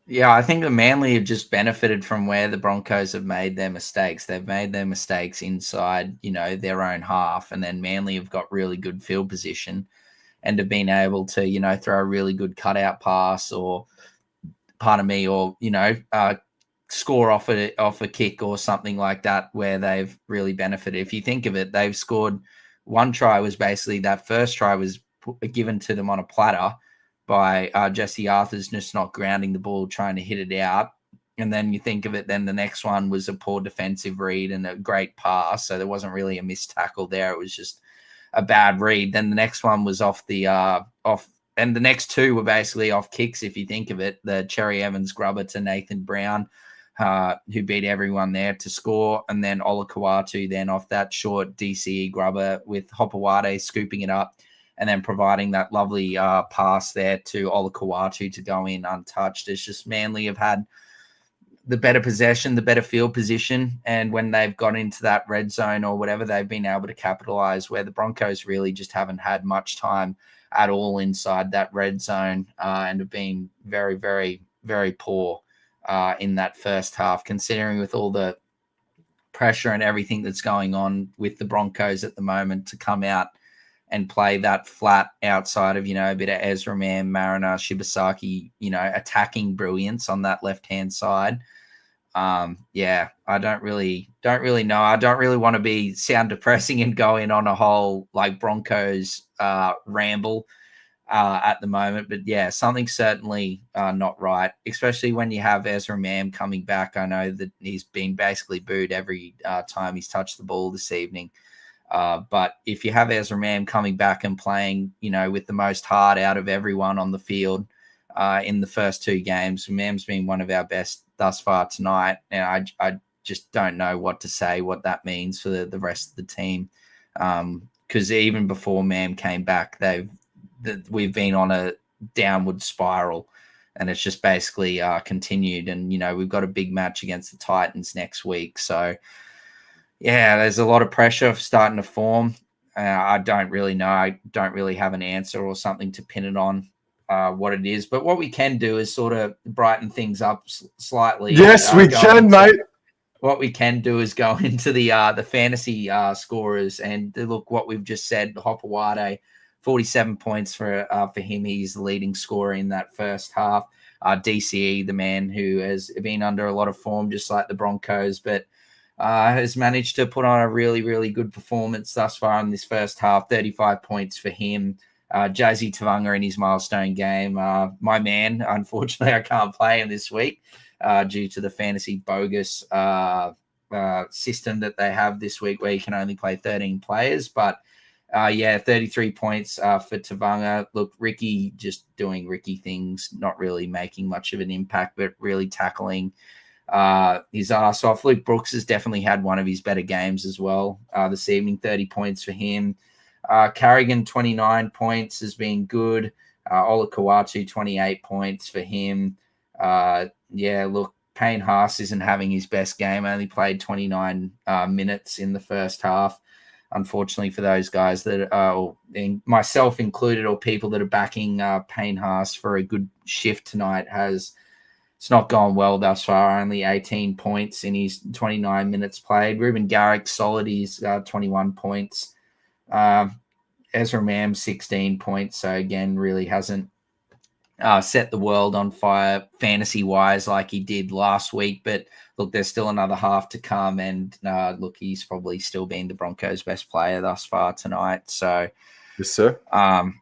Yeah, I think the Manly have just benefited from where the Broncos have made their mistakes. They've made their mistakes inside, their own half, and then Manly have got really good field position and have been able to, throw a really good cutout pass or, score off a kick or something like that, where they've really benefited. If you think of it, they've scored one try. Was basically that first try was given to them on a platter by Jesse Arthur's just not grounding the ball, trying to hit it out. And then you think of it, then the next one was a poor defensive read and a great pass. So there wasn't really a missed tackle there. It was just a bad read. Then the next one was and the next 2 were basically off kicks, if you think of it. The Cherry Evans grubber to Nathan Brown, who beat everyone there to score. And then Olakau'atu then off that short DCE grubber with Hopewadi scooping it up and then providing that lovely pass there to Olakau'atu to go in untouched. It's just Manly have had the better possession, the better field position, and when they've got into that red zone or whatever, they've been able to capitalize, where the Broncos really just haven't had much time at all inside that red zone and have been very, very, very poor in that first half, considering with all the pressure and everything that's going on with the Broncos at the moment to come out and play that flat outside of, a bit of Ezra Mam, Mariner, Shibasaki, attacking brilliance on that left-hand side. I don't really know. I don't really want to sound depressing and go in on a whole like Broncos ramble at the moment, but yeah, something's certainly not right, especially when you have Ezra Mam coming back. I know that he's been basically booed every time he's touched the ball this evening. But if you have Ezra Mam coming back and playing, with the most heart out of everyone on the field in the first two games, Mam's been one of our best thus far tonight. And I just don't know what to say, what that means for the rest of the team. Because even before Mam came back, we've been on a downward spiral, and it's just basically continued. And, we've got a big match against the Titans next week. So, yeah, there's a lot of pressure starting to form. I don't really know. I don't really have an answer or something to pin it on what it is. But what we can do is sort of brighten things up slightly. Yes, we can, mate. What we can do is go into the fantasy scorers and look what we've just said. Hopewade, 47 points for him. He's the leading scorer in that first half. DCE, the man who has been under a lot of form, just like the Broncos, but has managed to put on a really, really good performance thus far in this first half. 35 points for him. Jazzy Tavanga in his milestone game. My man, unfortunately, I can't play him this week due to the fantasy bogus system that they have this week where you can only play 13 players. But 33 points for Tavanga. Look, Ricky just doing Ricky things, not really making much of an impact, but really tackling his ass off. Luke Brooks has definitely had one of his better games as well this evening. 30 points for him. Carrigan, 29 points, has been good. Ola Kawatu, 28 points for him. Look, Payne Haas isn't having his best game. Only played 29 minutes in the first half. Unfortunately for those guys that are, myself included, or people that are backing Payne Haas for a good shift tonight, it's not gone well thus far. Only 18 points in his 29 minutes played. Ruben Garrick, solid. He's 21 points. Ezra Mam, 16 points. So again, really hasn't set the world on fire fantasy-wise like he did last week. But look, there's still another half to come. And look, he's probably still been the Broncos' best player thus far tonight. So, yes, sir. I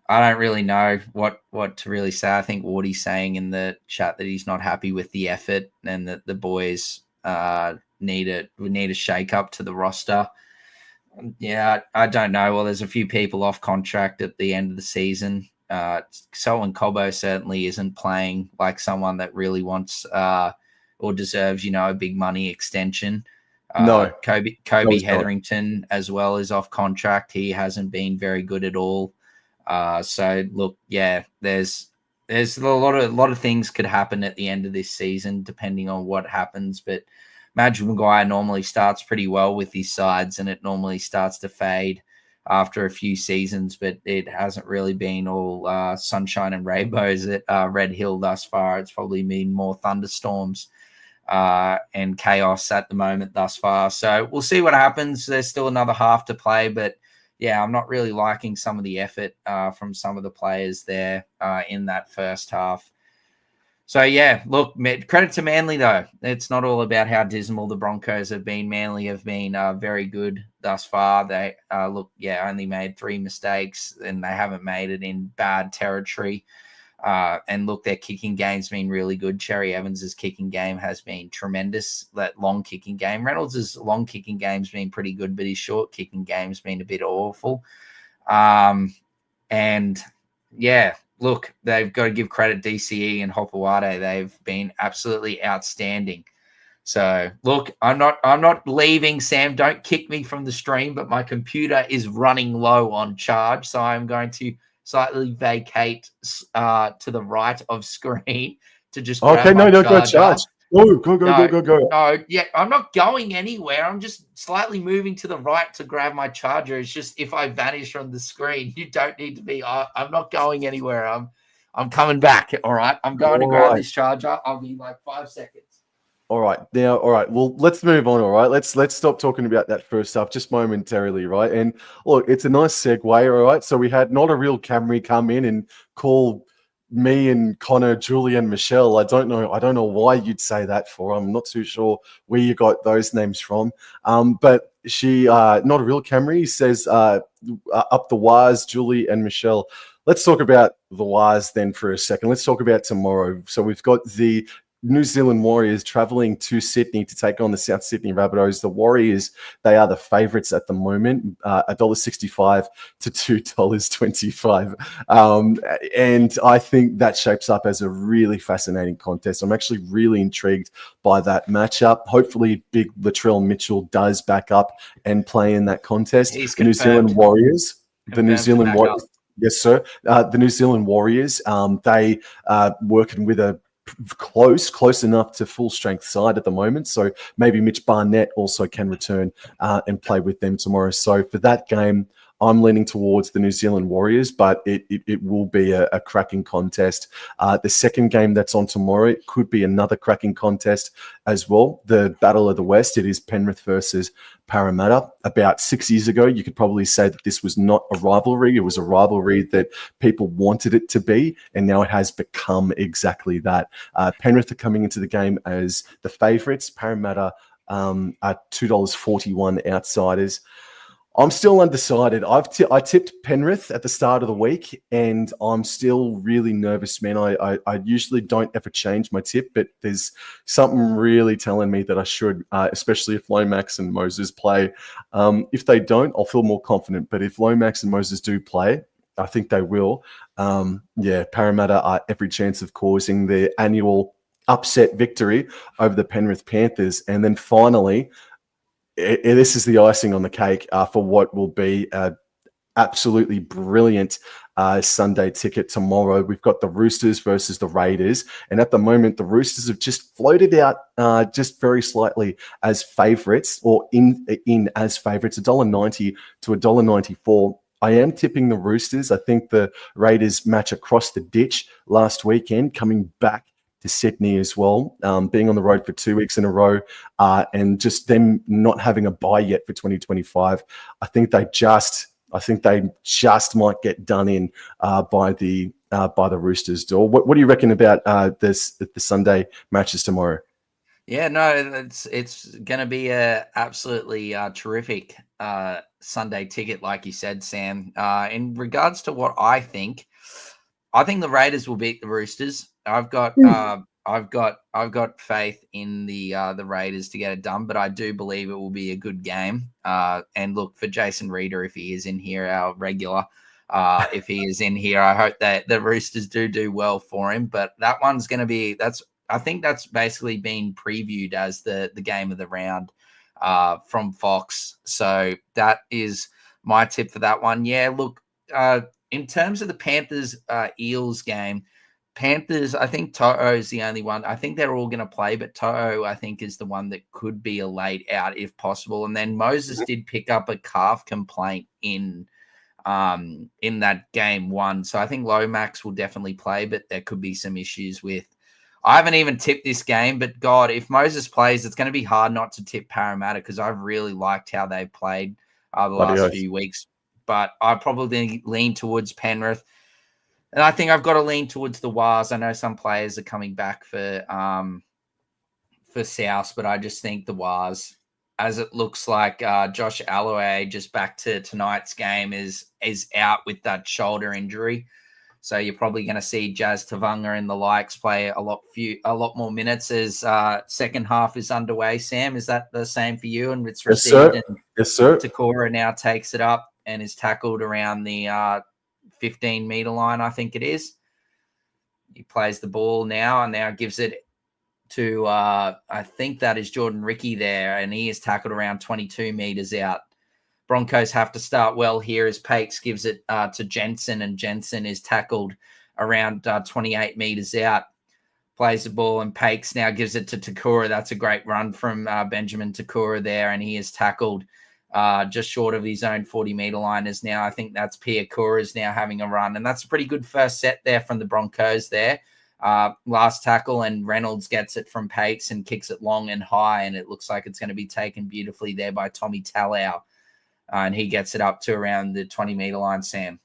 don't really know what to really say. I think Wardy's saying in the chat that he's not happy with the effort and that the boys need a shake up to the roster. Yeah, I don't know. Well, there's a few people off contract at the end of the season. Selwyn Cobbo certainly isn't playing like someone that really wants or deserves, a big money extension. No. Kobe Hetherington as well is off contract. He hasn't been very good at all. So look, there's a lot of things could happen at the end of this season depending on what happens. But Madge Maguire normally starts pretty well with his sides, and it normally starts to fade after a few seasons, but it hasn't really been all sunshine and rainbows at Red Hill thus far. It's probably been more thunderstorms and chaos at the moment thus far. So we'll see what happens. There's still another half to play, but yeah, I'm not really liking some of the effort from some of the players there in that first half. So, yeah, look, credit to Manly, though. It's not all about how dismal the Broncos have been. Manly have been very good thus far. They, only made 3 mistakes, and they haven't made it in bad territory. And, look, their kicking game's been really good. Cherry Evans' kicking game has been tremendous, that long kicking game. Reynolds' long kicking game's been pretty good, but his short kicking game's been a bit awful. Look, they've got to give credit DCE and Hopewade. They've been absolutely outstanding. So, look, I'm not leaving, Sam. Don't kick me from the stream, but my computer is running low on charge, so I'm going to slightly vacate to the right of screen to just grab my charger. Go charge. Go. No, yeah, I'm not going anywhere. I'm just slightly moving to the right to grab my charger. It's just if I vanish from the screen, you don't need to be. I'm not going anywhere. I'm coming back. All right. I'm going to grab this charger. I'll be like 5 seconds. All right. Now, all right. Well, let's move on. All right. Let's stop talking about that first half just momentarily, right? And look, it's a nice segue. All right. So we had not a real Camry come in and call me and Connor, Julie, and Michelle. I don't know. I don't know why you'd say that for. I'm not too sure where you got those names from. But she, not a real Camry, says up the wires, Julie and Michelle. Let's talk about the wires then for a second. Let's talk about tomorrow. So we've got the New Zealand Warriors traveling to Sydney to take on the South Sydney Rabbitohs. The Warriors, they are the favourites at the moment, $1.65 to $2.25. And I think that shapes up as a really fascinating contest. I'm actually really intrigued by that matchup. Hopefully, big Latrell Mitchell does back up and play in that contest. He's The New Zealand Warriors, Confirmed to back up. Yes, sir. The New Zealand Warriors, they are working with a close enough to full strength side at the moment. So maybe Mitch Barnett also can return and play with them tomorrow. So for that game, I'm leaning towards the New Zealand Warriors, but it will be a cracking contest. The second game that's on tomorrow, it could be another cracking contest as well. The Battle of the West, it is Penrith versus Parramatta. About 6 years ago, you could probably say that this was not a rivalry. It was a rivalry that people wanted it to be, and now it has become exactly that. Penrith are coming into the game as the favourites. Parramatta are $2.41 outsiders. I'm still undecided. I tipped Penrith at the start of the week, and I'm still really nervous, man. I usually don't ever change my tip, but there's something really telling me that I should, especially if Lomax and Moses play. If they don't, I'll feel more confident. But if Lomax and Moses do play, I think they will. Parramatta are every chance of causing their annual upset victory over the Penrith Panthers. And then finally, this is the icing on the cake for what will be an absolutely brilliant Sunday ticket tomorrow. We've got the Roosters versus the Raiders. And at the moment, the Roosters have just floated out just very slightly as favourites, or in as favourites, $1.90 to $1.94. I am tipping the Roosters. I think the Raiders match across the ditch last weekend, coming back to Sydney as well, being on the road for 2 weeks in a row, and just them not having a bye yet for 2025. I think they just might get done in by the Roosters. Or what do you reckon about the Sunday matches tomorrow? Yeah, no, it's going to be a absolutely terrific Sunday ticket, like you said, Sam. In regards to what I think the Raiders will beat the Roosters. I've got faith in the Raiders to get it done, but I do believe it will be a good game. And look, for Jason Reeder, if he is in here, our regular, if he is in here, I hope that the Roosters do well for him. But that one's going to be I think that's basically been previewed as the game of the round from Fox. So that is my tip for that one. Yeah, look, in terms of the Panthers Eels game, Panthers, I think To'o is the only one. I think they're all going to play, but To'o, I think, is the one that could be a late out if possible. And then Moses did pick up a calf complaint in that game one. So I think Lomax will definitely play, but there could be some issues with. I haven't even tipped this game, but God, if Moses plays, it's going to be hard not to tip Parramatta because I've really liked how they've played the last few weeks. But I probably lean towards Penrith. And I think I've got to lean towards the Wars. I know some players are coming back for South, but I just think the Wars, as it looks like Josh Alloway just back to tonight's game is out with that shoulder injury. So you're probably going to see Jazz Tavanga and the likes play a lot more minutes as second half is underway. Sam, is that the same for you? And it's received. Yes, sir. Takora now takes it up and is tackled around the 15-meter line, I think it is. He plays the ball now and now gives it to, I think that is Jordan Ricky there, and he is tackled around 22 meters out. Broncos have to start well here as Pakes gives it to Jensen, and Jensen is tackled around 28 meters out. Plays the ball, and Pakes now gives it to Takura. That's a great run from Benjamin Takura there, and he is tackled just short of his own 40-meter line. Is now, I think that's Pia Kura is now having a run, and that's a pretty good first set there from the Broncos there. last tackle, and Reynolds gets it from Pates and kicks it long and high, and it looks like it's going to be taken beautifully there by Tommy Talau, and he gets it up to around the 20-meter line, Sam.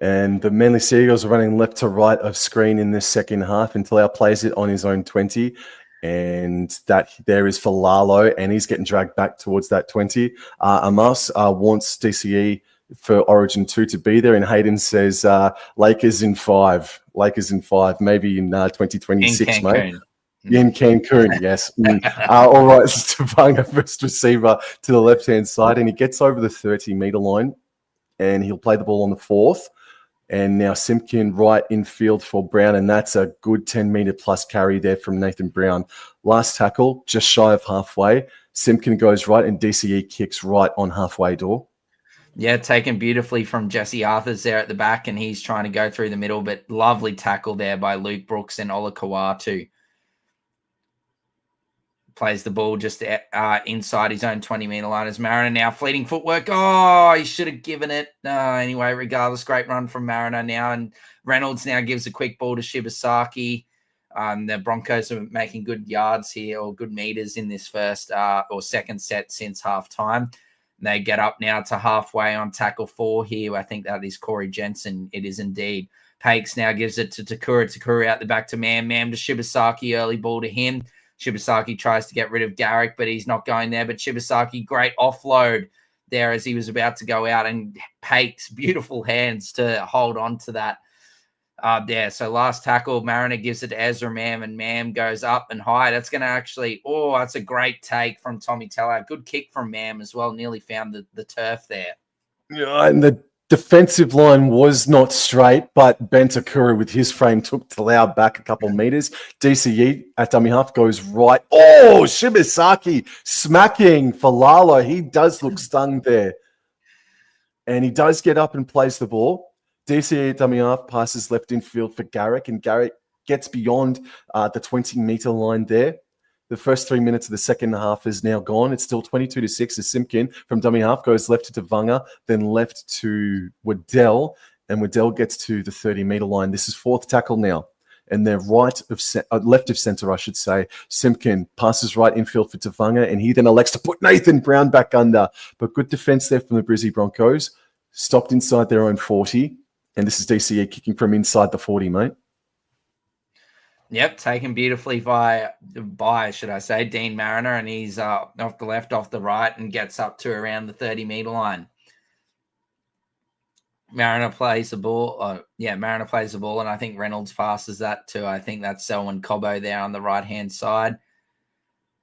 And the Manly Seagulls are running left to right of screen in this second half until Talau plays it on his own 20. And that there is for Lalo, and he's getting dragged back towards that 20. Amos wants DCE for Origin 2 to be there, and Hayden says Lakers in 5. Lakers in 5, maybe in 2026, mate. In Cancun, yes. All right, Tavanga, first receiver to the left-hand side, and he gets over the 30-meter line, and he'll play the ball on the 4th. And now Simpkin right infield for Brown, and that's a good 10-meter plus carry there from Nathan Brown. Last tackle, just shy of halfway. Simpkin goes right, and DCE kicks right on halfway door. Yeah, taken beautifully from Jesse Arthurs there at the back, and he's trying to go through the middle, but lovely tackle there by Luke Brooks and Ola Kawatu. Plays the ball just inside his own 20-meter line as Mariner now. Fleeting footwork. Oh, he should have given it. Anyway, regardless, great run from Mariner now. And Reynolds now gives a quick ball to Shibasaki. The Broncos are making good yards here, or good meters in this first or second set since halftime. They get up now to halfway on tackle 4 here. I think that is Corey Jensen. It is indeed. Pakes now gives it to Takura. Takura out the back to Mam. Mam to Shibasaki. Early ball to him. Shibasaki tries to get rid of Garrick, but he's not going there. But Shibasaki, great offload there as he was about to go out, and Pakes, beautiful hands to hold on to that there. So last tackle, Mariner gives it to Ezra Mam, and Mam goes up and high. That's going to actually, that's a great take from Tommy Teller. Good kick from Mam as well. Nearly found the turf there. Yeah, and the defensive line was not straight, but Bentakura with his frame took Talau back a couple meters. DCE at dummy half goes right. Oh, Shibasaki smacking for Lalo. He does look stung there. And he does get up and plays the ball. DCE at dummy half passes left infield for Garrick, and Garrick gets beyond the 20-meter line there. The first 3 minutes of the second half is now gone. It's still 22-6 as Simpkin from dummy half goes left to Tavanga, then left to Waddell, and Waddell gets to the 30-meter line. This is 4th tackle now. And they're left of center, I should say. Simpkin passes right infield for Tavanga, and he then elects to put Nathan Brown back under. But good defense there from the Brizzy Broncos. Stopped inside their own 40, and this is DCE kicking from inside the 40, mate. Yep, taken beautifully by should I say, Dean Mariner, and he's off the left, off the right, and gets up to around the 30-meter line. Mariner plays the ball. Mariner plays the ball, and I think Reynolds passes that to, I think that's Selwyn Cobbo there on the right-hand side.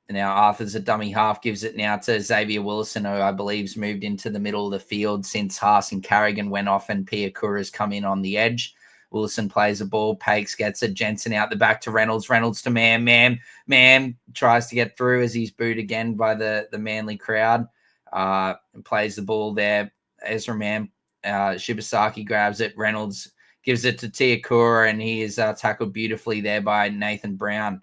And now Arthur's a dummy half, gives it now to Xavier Willison, who I believe's moved into the middle of the field since Haas and Carrigan went off and Piakura's come in on the edge. Wilson plays the ball. Pakes gets it. Jensen out the back to Reynolds. Reynolds to Mam. Mam tries to get through as he's booed again by the Manly crowd. Plays the ball there. Ezra Mam. Shibasaki grabs it. Reynolds gives it to Tiakura, and he is tackled beautifully there by Nathan Brown.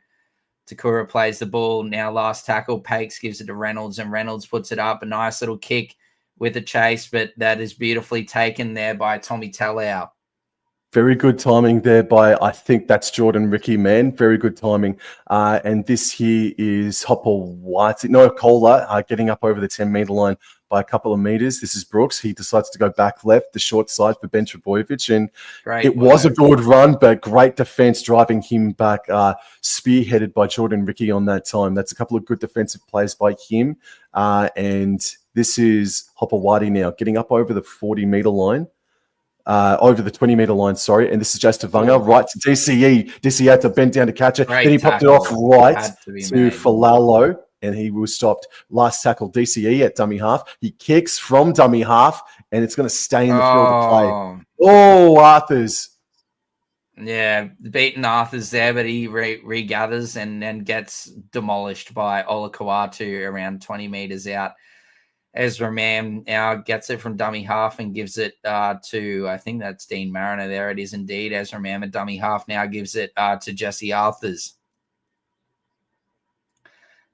Takura plays the ball. Now last tackle. Pakes gives it to Reynolds, and Reynolds puts it up. A nice little kick with a chase, but that is beautifully taken there by Tommy Talau. Very good timing there by, I think that's Jordan Ricky, man. Very good timing. And this here is Hopper White. No, Kohler getting up over the 10-meter line by a couple of meters. This is Brooks. He decides to go back left, the short side for Ben Trebojevic. And it was a good run, but great defense driving him back, spearheaded by Jordan Ricky on that time. That's a couple of good defensive plays by him. And this is Hopper Whitey now getting up over the 40-meter line. Over the 20-meter line, sorry. And this is just Tavanga, right to DCE. DCE had to bend down to catch it. Great then he popped it off right to made. Falalo, and he was stopped. Last tackle, DCE at dummy half. He kicks from dummy half, and it's going to stay in the field of play. Oh, Arthurs. Yeah, beaten Arthurs there, but he regathers and then gets demolished by Ola Kawatu around 20 meters out. Ezra Mam now gets it from dummy half and gives it to, I think that's Dean Mariner. There it is indeed. Ezra Mam at dummy half now gives it to Jesse Arthurs.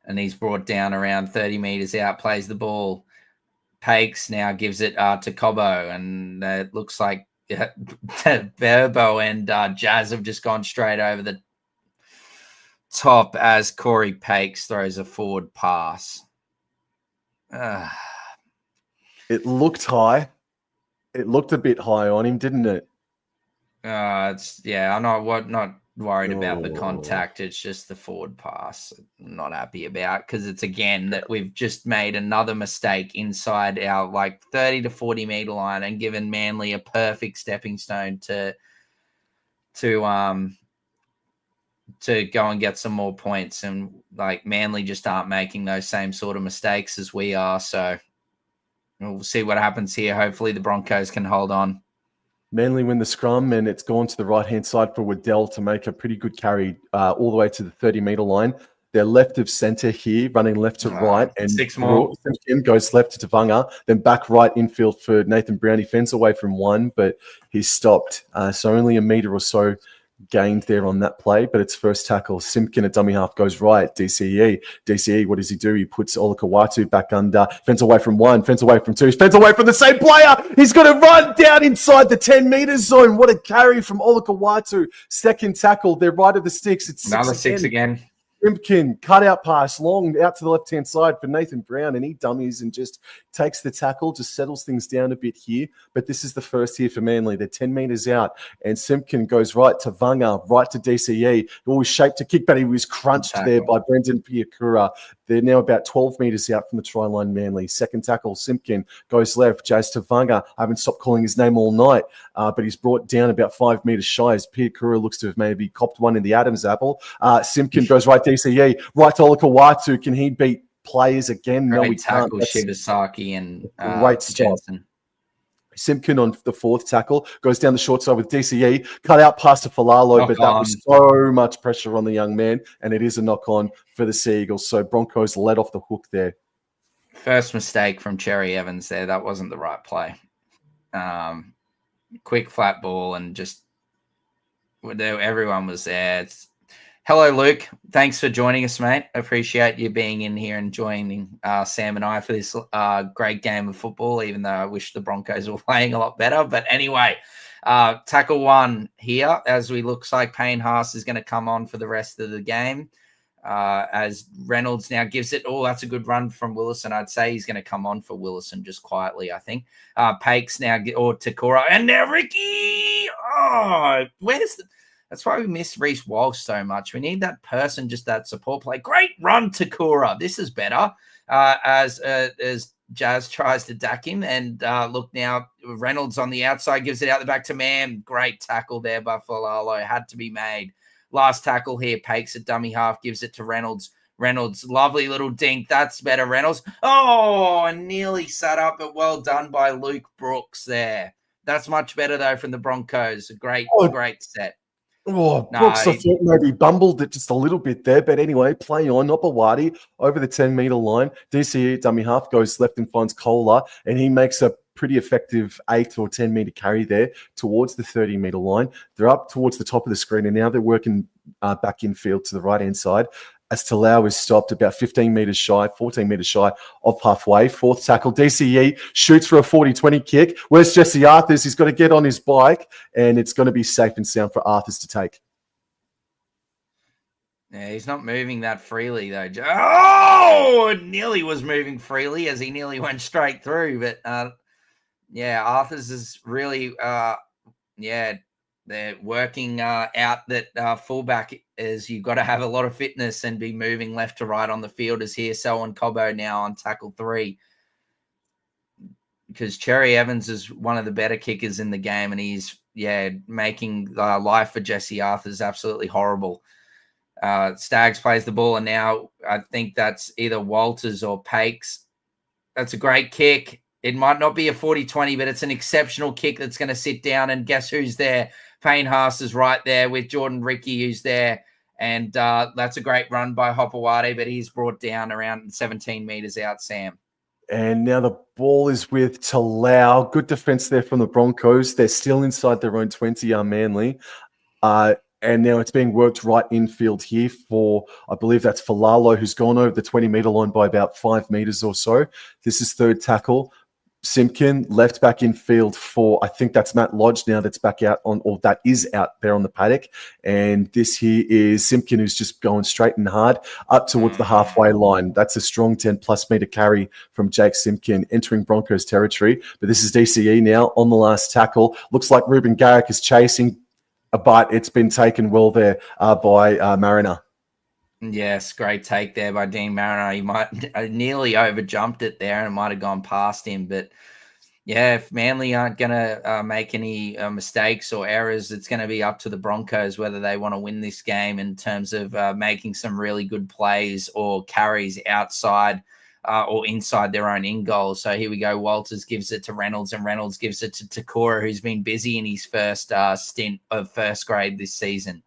And he's brought down around 30 meters out, plays the ball. Pakes now gives it to Cobbo, and it looks like Yeah, Verbo and Jazz have just gone straight over the top as Corey Pakes throws a forward pass. It looked high. It looked a bit high on him, didn't it? I'm not worried about the contact. It's just the forward pass. I'm not happy about, because it's again that we've just made another mistake inside our 30 to 40 meter line and given Manly a perfect stepping stone to go and get some more points, and Manly just aren't making those same sort of mistakes as we are. So we'll see what happens here. Hopefully the Broncos can hold on. Manly win the scrum, and it's gone to the right-hand side for Waddell to make a pretty good carry all the way to the 30-meter line. They're left of centre here, running left to right, and 6 more. Goes left to Tavanga, then back right infield for Nathan Brown. He fends away from one, but he's stopped. So only a metre or so gained there on that play, but it's first tackle. Simpkin at dummy half goes right. DCE, what does he do? He puts Olakawatu back under, fence away from one, fence away from two, fence away from the same player. He's going to run down inside the 10-meter zone. What a carry from Olakawatu. Second tackle. They're right at the sticks. It's another 6 again. Simpkin, cut-out pass, long out to the left-hand side for Nathan Brown, and he dummies and just takes the tackle, just settles things down a bit here. But this is the first here for Manly. They're 10 metres out, and Simpkin goes right to Vanga, right to DCE. He was shaped to kick, but he was crunched there by Brendan Piakura. They're now about 12 metres out from the try line, Manly. Second tackle, Simpkin goes left, Jazz to Vanga. I haven't stopped calling his name all night, but he's brought down about 5 metres shy as Piakura looks to have maybe copped one in the Adam's apple. Simpkin goes right DCE, right to Olakawatu. Can he beat players again? Great no, he tackle, can't. Shibasaki and great stop. Jensen. Simpkin on the fourth tackle goes down the short side with DCE, cut out past to Falalo, but that was so much pressure on the young man, and it is a knock on for the Seagulls. So Broncos let off the hook there. First mistake from Cherry Evans there. That wasn't the right play. Quick flat ball, and just everyone was there. Hello, Luke. Thanks for joining us, mate. Appreciate you being in here and joining Sam and I for this great game of football, even though I wish the Broncos were playing a lot better. But anyway, tackle one here, as we looks like Payne Haas is going to come on for the rest of the game. As Reynolds now gives it, that's a good run from Willison. I'd say he's going to come on for Willison just quietly, I think. Pakes now, or Takura, and now Ricky. That's why we miss Reece Walsh so much. We need that person, just that support play. Great run, Takura. This is better. As Jazz tries to dack him, and look now, Reynolds on the outside gives it out the back to Mam. Great tackle there by Falalo. Had to be made. Last tackle here, Pakes at dummy half, gives it to Reynolds. Reynolds, lovely little dink. That's better, Reynolds. Nearly sat up, but well done by Luke Brooks there. That's much better, though, from the Broncos. Great set. Brooks, I thought maybe bumbled it just a little bit there. But anyway, play on. Nopawati over the 10-meter line. DCE dummy half goes left and finds Kohler, and he makes a pretty effective 8 or 10-meter carry there towards the 30-meter line. They're up towards the top of the screen, and now they're working back infield to the right-hand side. As Talau is stopped about 14 meters shy of halfway. Fourth tackle, DCE shoots for a 40-20 kick. Where's Jesse Arthurs? He's got to get on his bike, and it's going to be safe and sound for Arthurs to take. Yeah, he's not moving that freely, though. It nearly was moving freely as he nearly went straight through. But, Arthurs is really, they're working out that fullback is you've got to have a lot of fitness and be moving left to right on the field, as here Selwyn Cobbo now on tackle 3. Because Cherry Evans is one of the better kickers in the game, and he's, making life for Jesse Arthurs absolutely horrible. Staggs plays the ball, and now I think that's either Walters or Pakes. That's a great kick. It might not be a 40-20, but it's an exceptional kick that's going to sit down, and guess who's there? Payne Haas is right there with Jordan Ricky, who's there. And that's a great run by Hopewade, but he's brought down around 17 meters out, Sam. And now the ball is with Talau. Good defense there from the Broncos. They're still inside their own 20, Manly. And now it's being worked right infield here for, I believe that's Falalo, who's gone over the 20-meter line by about 5 meters or so. This is third tackle. Simpkin left back in field for, I think that's Matt Lodge now that's back out on, or that is out there on the paddock. And this here is Simpkin, who's just going straight and hard up towards the halfway line. That's a strong 10+ meter carry from Jake Simpkin entering Broncos territory. But this is DCE now on the last tackle. Looks like Ruben Garrick is chasing, but it's been taken well there by Mariner. Yes, great take there by Dean Mariner. He might nearly overjumped it there and it might have gone past him. But yeah, if Manly aren't going to make any mistakes or errors, it's going to be up to the Broncos whether they want to win this game in terms of making some really good plays or carries outside or inside their own in goal. So here we go. Walters gives it to Reynolds and Reynolds gives it to Takora, who's been busy in his first stint of first grade this season.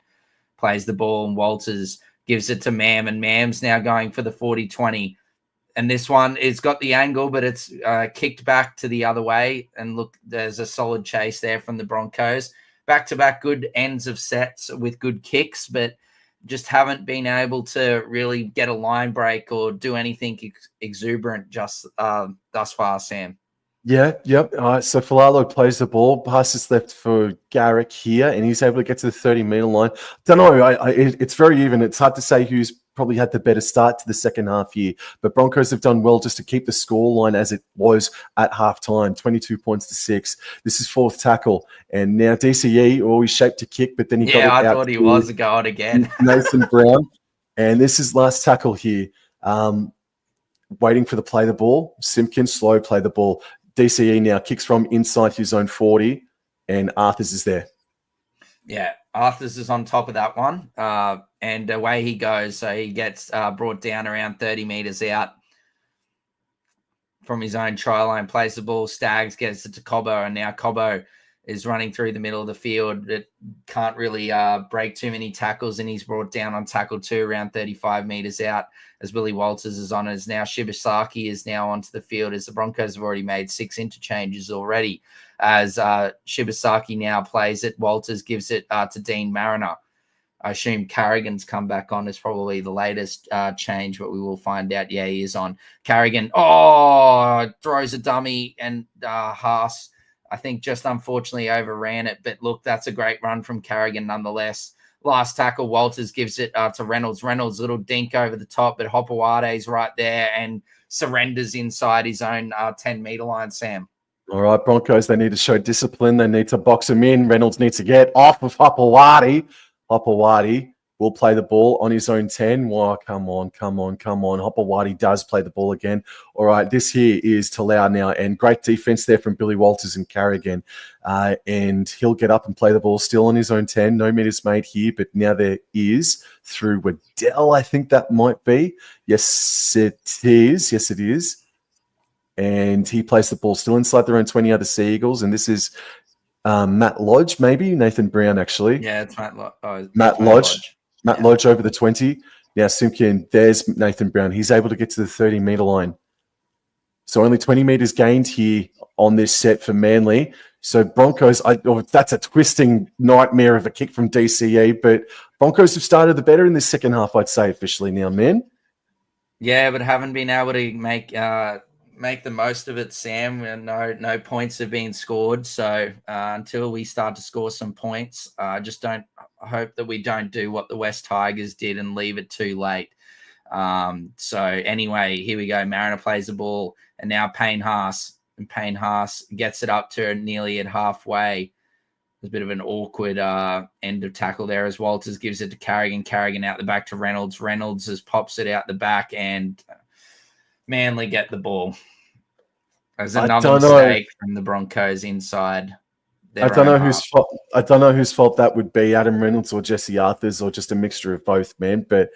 Plays the ball and Walters gives it to Mam, and Mam's now going for the 40-20. And this one, it's got the angle, but it's kicked back to the other way. And look, there's a solid chase there from the Broncos. Back-to-back good ends of sets with good kicks, but just haven't been able to really get a line break or do anything exuberant just thus far, Sam. Yeah, yep. So Falalo plays the ball, passes left for Garrick here, and he's able to get to the 30-meter line. Don't know. It's very even. It's hard to say who's probably had the better start to the second half here, but Broncos have done well just to keep the score line as it was at halftime, 22 points to 6. This is fourth tackle, and now DCE always shaped to kick, but then he got it out. Yeah, I thought he was going again. Nathan Brown, and this is last tackle here. Waiting for the play the ball. Simpkins slow play the ball. DCE now kicks from inside his own 40, and Arthurs is there. Yeah, Arthurs is on top of that one, and away he goes. So he gets brought down around 30 meters out from his own try line, plays the ball. Staggs gets it to Cobbo, and now Cobbo is running through the middle of the field. It can't really break too many tackles, and he's brought down on tackle 2 around 35 meters out as Willie Walters is on. As now Shibasaki is now onto the field as the Broncos have already made 6 interchanges already. As Shibasaki now plays it, Walters gives it to Dean Mariner. I assume Carrigan's come back on is probably the latest change, but we will find out. Yeah, he is on. Carrigan, throws a dummy, and Haas, I think, just unfortunately overran it. But look, that's a great run from Carrigan nonetheless. Last tackle, Walters gives it to Reynolds. Reynolds, little dink over the top, but Hopoate's right there and surrenders inside his own 10-meter line, Sam. All right, Broncos, they need to show discipline. They need to box him in. Reynolds needs to get off of Hopoate. Hopoate will play the ball on his own 10. Wow, come on. Hopoate does play the ball again. All right, this here is Talau now, and great defense there from Billy Walters and Carrigan. And he'll get up and play the ball still on his own 10. No meters made here, but now there is through Waddell, I think that might be. Yes, it is. And he plays the ball still inside their own 20 other Seagulls. And this is Matt Lodge, maybe? Nathan Brown, actually. Yeah, it's Matt Lodge. Matt Lodge over the 20. Now, Simpkin, there's Nathan Brown. He's able to get to the 30-meter line. So only 20 meters gained here on this set for Manly. So Broncos, that's a twisting nightmare of a kick from DCE, but Broncos have started the better in this second half, I'd say, officially now, man. Yeah, but haven't been able to make the most of it, Sam. No points have been scored. So until we start to score some points, just don't hope that we don't do what the West Tigers did and leave it too late. So anyway, here we go. Mariner plays the ball, and now Payne Haas gets it up to nearly at halfway. There's a bit of an awkward end of tackle there as Walters gives it to Carrigan. Carrigan out the back to Reynolds. Reynolds just pops it out the back, and Manly get the ball. There's another mistake from the Broncos inside. I don't know whose fault. I don't know whose fault that would be, Adam Reynolds or Jesse Arthurs, or just a mixture of both, man. But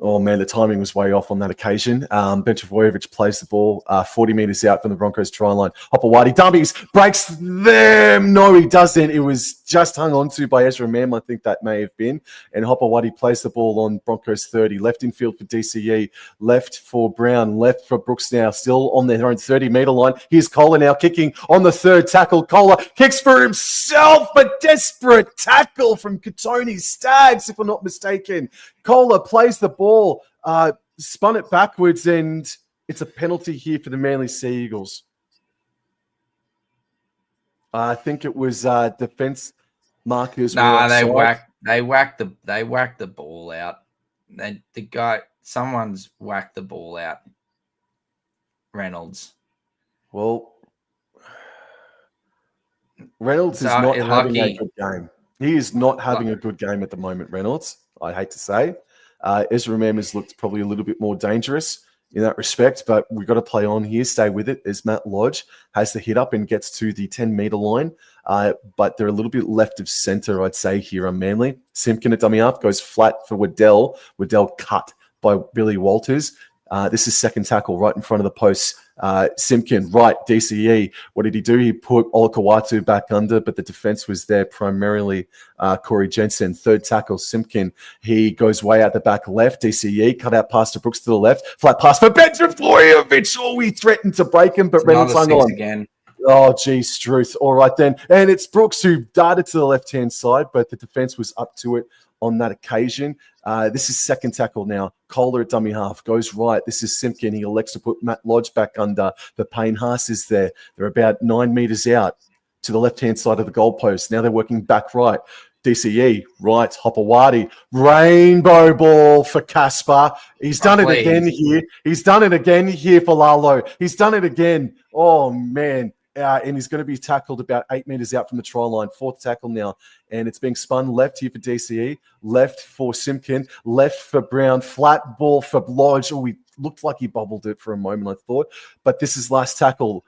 oh man, the timing was way off on that occasion. Benchavojevic plays the ball 40 meters out from the Broncos try line. Hopoate dummies, breaks them. No, he doesn't. It was just hung on to by Ezra Mam, I think that may have been. And Hopoate plays the ball on Broncos 30. Left in field for DCE. Left for Brown. Left for Brooks now. Still on their own 30-meter line. Here's Kohler now kicking on the third tackle. Kohler kicks for himself. A desperate tackle from Katoni Staggs, if I'm not mistaken. Kohler plays the ball, spun it backwards, and it's a penalty here for the Manly Seagulls. I think it was defense markers were Nah, offside. they whacked the ball out. Someone's whacked the ball out. Reynolds. Well, Reynolds is So not having a lucky. good game. He is not having a good game at the moment, Reynolds. I hate to say. Ezra Mam has looked probably a little bit more dangerous in that respect, but we've got to play on here, stay with it, as Matt Lodge has the hit up and gets to the 10-metre line. But they're a little bit left of centre, I'd say, here on Manly. Simpkin at dummy half goes flat for Waddell. Waddell cut by Billy Walters. This is second tackle right in front of the post. Simpkin, right, DCE. What did he do? He put Olakawatu back under, but the defense was there primarily Corey Jensen. Third tackle, Simpkin. He goes way out the back left. DCE, cut out pass to Brooks to the left. Flat pass for Benjamin Flojovic. Oh, he threatened to break him, but It's Reynolds hung on. again. Oh, geez, Struth. All right, then. And it's Brooks who darted to the left-hand side, but the defense was up to it on that occasion. This is second tackle now. Kohler at dummy half goes right. This is Simpkin. He elects to put Matt Lodge back under. The Payne Haas is there. They're about 9 metres out to the left-hand side of the goalpost. Now they're working back right. DCE, right, Hopewadi. Rainbow ball for Casper. He's done it again here. He's done it again here for Lalo. He's done it again. Oh, man. And he's going to be tackled about 8 metres out from the try line. Fourth tackle now. And it's being spun left here for DCE, left for Simpkin, left for Brown, flat ball for Lodge. Oh, he looked like he bobbled it for a moment, I thought. But this is last tackle.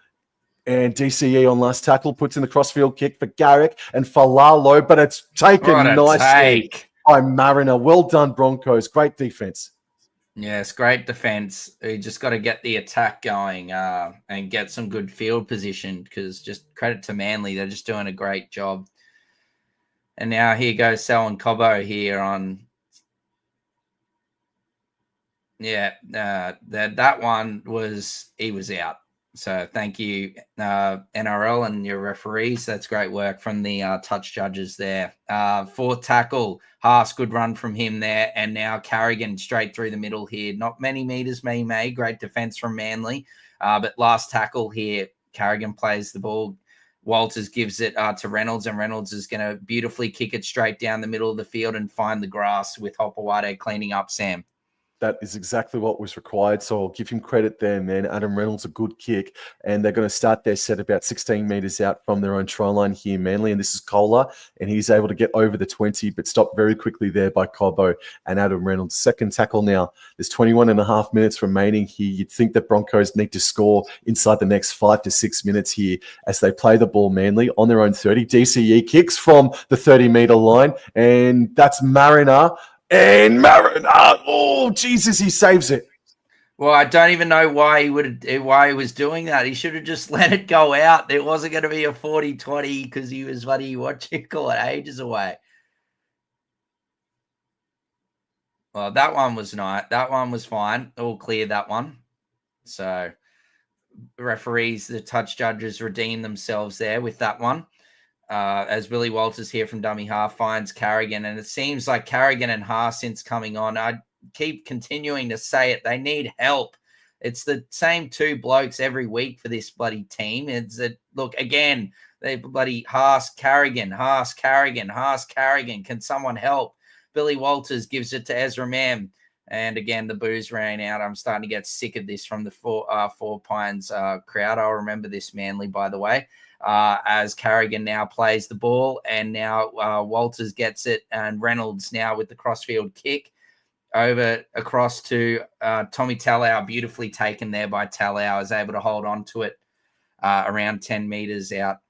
And DCE on last tackle puts in the crossfield kick for Garrick and for Lalo, but it's taken nicely by Mariner. Well done, Broncos. Great defense. Yes, great defense. You just got to get the attack going and get some good field position, because just credit to Manly. They're just doing a great job. And now here goes Selwyn Cobbo here on. Yeah, that one he was out. So thank you, NRL and your referees. That's great work from the touch judges there. Fourth tackle, Haas, good run from him there. And now Carrigan straight through the middle here. Not many meters being made. Great defense from Manly. But last tackle here, Carrigan plays the ball. Walters gives it to Reynolds, and Reynolds is going to beautifully kick it straight down the middle of the field and find the grass with Hopewade cleaning up, Sam. That is exactly what was required. So I'll give him credit there, man. Adam Reynolds, a good kick. And they're going to start their set about 16 metres out from their own try line here, Manly. And this is Kohler. And he's able to get over the 20, but stopped very quickly there by Cobbo and Adam Reynolds. Second tackle now. There's 21 and a half minutes remaining here. You'd think that Broncos need to score inside the next 5 to 6 minutes here as they play the ball, Manly, on their own 30. DCE kicks from the 30-metre line. And that's Mariner. And Mariner, oh, Jesus, he saves it. Well, I don't even know why he was doing that. He should have just let it go out. It wasn't going to be a 40-20 because he was ages away. Well, that one was nice. That one was fine. All clear, that one. So referees, the touch judges redeemed themselves there with that one. As Willie Walters here from dummy half finds Carrigan. And it seems like Carrigan and Haas, since coming on, I keep continuing to say it, they need help. It's the same two blokes every week for this bloody team. Look, again, they bloody Haas, Carrigan. Can someone help? Billy Walters gives it to Ezra Mam. And again, the booze ran out. I'm starting to get sick of this from the Four Pines crowd. I'll remember this, Manly, by the way. As Carrigan now plays the ball, and now Walters gets it, and Reynolds now with the crossfield kick over across to Tommy Talau, beautifully taken there by Talau, is able to hold on to it around 10 meters out.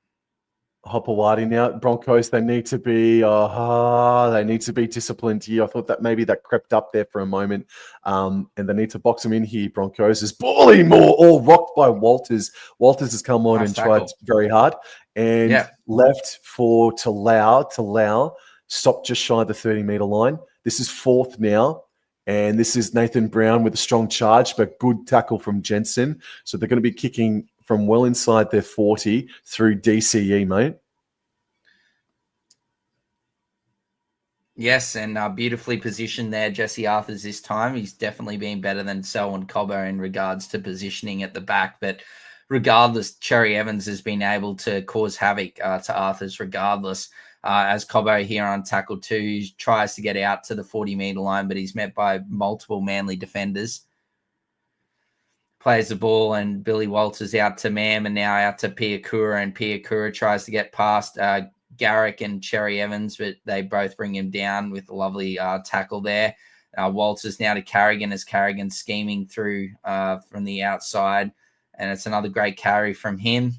Hopewadi now, Broncos, they need to be disciplined here. I thought that maybe that crept up there for a moment. And they need to box him in here, Broncos. Is balling more, all rocked by Walters. Walters has come on and tried very hard. And left for Talau. Talau stopped just shy of the 30-metre line. This is fourth now. And this is Nathan Brown with a strong charge, but good tackle from Jensen. So they're going to be kicking from well inside their 40 through DCE, mate. Yes, and beautifully positioned there, Jesse Arthurs this time. He's definitely been better than Selwyn Cobbo in regards to positioning at the back. But regardless, Cherry Evans has been able to cause havoc to Arthurs regardless. As Cobbo here on tackle 2, he tries to get out to the 40-meter line, but he's met by multiple Manly defenders. Plays the ball, and Billy Walters out to Mam, and now out to Piakura, and Piakura tries to get past Garrick and Cherry Evans, but they both bring him down with a lovely tackle there. Walters now to Carrigan, as Carrigan scheming through from the outside, and it's another great carry from him.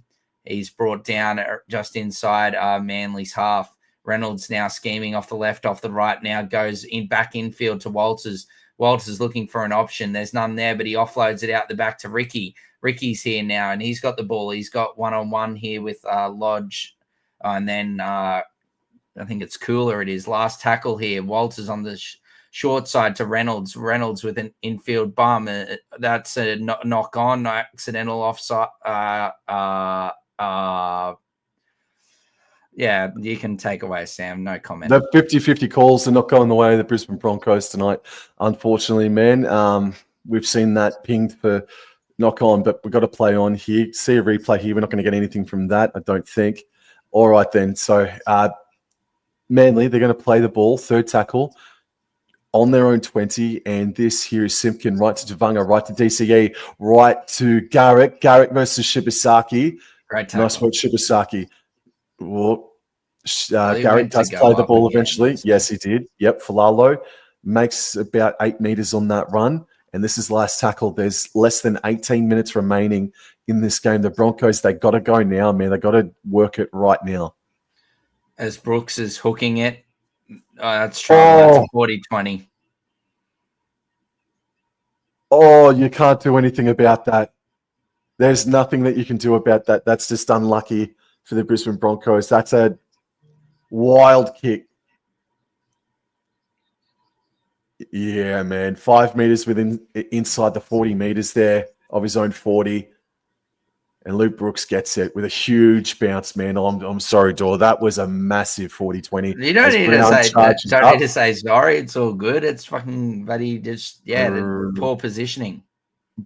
He's brought down just inside Manly's half. Reynolds now scheming off the left, off the right, now goes in back infield to Walters. Walters is looking for an option. There's none there, but he offloads it out the back to Ricky. Ricky's here now, and he's got the ball. He's got one-on-one here with Lodge. And then I think it's Cooler. It is last tackle here. Walters on the short side to Reynolds. Reynolds with an infield bum. That's a knock on, accidental offside. Yeah, you can take away, Sam. No comment. The 50-50 calls are not going the way of the Brisbane Broncos tonight, unfortunately, man. We've seen that pinged for knock on, but we've got to play on here. See a replay here. We're not going to get anything from that, I don't think. All right, then. So, Manly, they're going to play the ball, third tackle, on their own 20, and this here is Simpkin, right to Tavanga, right to DCE, right to Garrick. Garrick versus Shibasaki. Great tackle. Nice work, Shibasaki. Well, Garrick does play the ball eventually. Yes, he did. Yep, Falalo makes about 8 meters on that run. And this is last tackle. There's less than 18 minutes remaining in this game. The Broncos, they got to go now, man. They got to work it right now. As Brooks is hooking it. That's true. That's a 40-20. Oh, you can't do anything about that. There's nothing that you can do about that. That's just unlucky for the Brisbane Broncos. That's a wild kick. Yeah, man. 5 meters inside the 40 meters there of his own 40. And Luke Brooks gets it with a huge bounce, man. I'm sorry, Dor. That was a massive 40-20. You don't need to say sorry. It's all good. It's fucking bloody just, the poor positioning.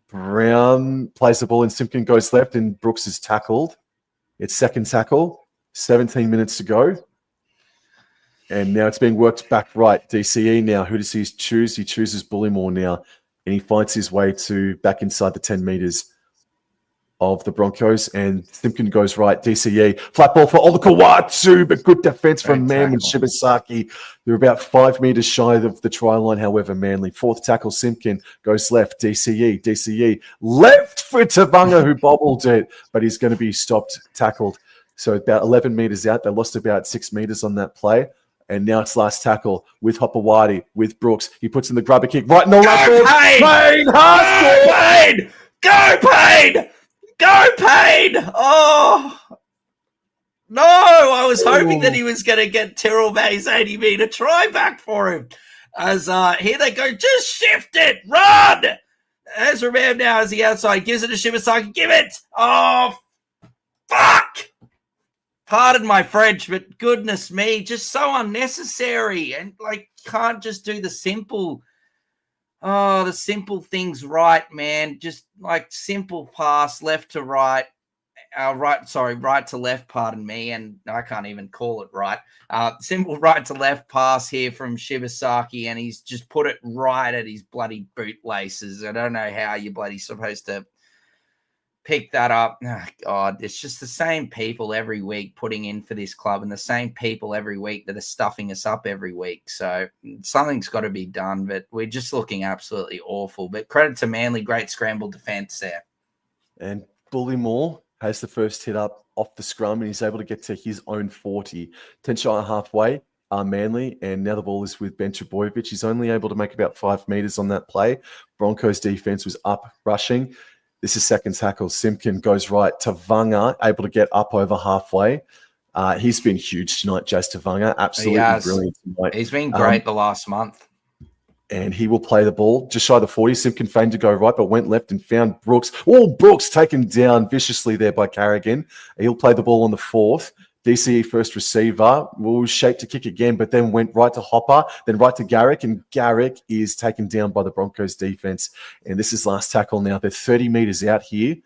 Brown plays the ball and Simpkin goes left and Brooks is tackled. It's second tackle, 17 minutes to go. And now it's being worked back right. DCE now, who does he choose? He chooses Bullymore now. And he finds his way to back inside the 10 meters of the Broncos. And Simpkin goes right. DCE, flat ball for Olakawatu, but good defense from Mam and Shibasaki. They're about 5 meters shy of the try line, however, Manly. Fourth tackle, Simpkin goes left. DCE, left for Tavanga, who bobbled it, but he's going to be stopped, tackled. So about 11 meters out. They lost about 6 meters on that play. And now it's last tackle with Hopewadi, with Brooks. He puts in the grubber kick right in the left. Payne! Go, Payne! Go, Payne! Oh, no. I was hoping that he was going to get Tyrrell May's 80-meter try back for him. As here they go. Just shift it. Run! Ezra Mam now as the outside. Gives it to Shibasaki. Give it. Oh, fuck. Pardon my French, but goodness me, just so unnecessary. And, can't just do the simple things right, man. Just, simple pass, left to right. Right to left, pardon me. And I can't even call it right. Simple right to left pass here from Shibasaki, and he's just put it right at his bloody bootlaces. I don't know how you're bloody supposed to pick that up. Oh, God, it's just the same people every week putting in for this club and the same people every week that are stuffing us up every week. So something's got to be done, but we're just looking absolutely awful. But credit to Manly, great scramble defense there. And Bullymore has the first hit up off the scrum and he's able to get to his own 40. 10 shy halfway are Manly, and now the ball is with Ben Trbojevic. He's only able to make about 5 meters on that play. Broncos defense was up rushing. This is second tackle. Simpkin goes right. Tavanga able to get up over halfway. He's been huge tonight, Jazz Tavanga. Absolutely brilliant tonight. He's been great the last month. And he will play the ball just shy of the 40. Simpkin feigned to go right, but went left and found Brooks. Oh, Brooks taken down viciously there by Carrigan. He'll play the ball on the fourth. DCE first receiver will shape to kick again, but then went right to Hopper, then right to Garrick, and Garrick is taken down by the Broncos defense. And this is last tackle now. They're 30 meters out here.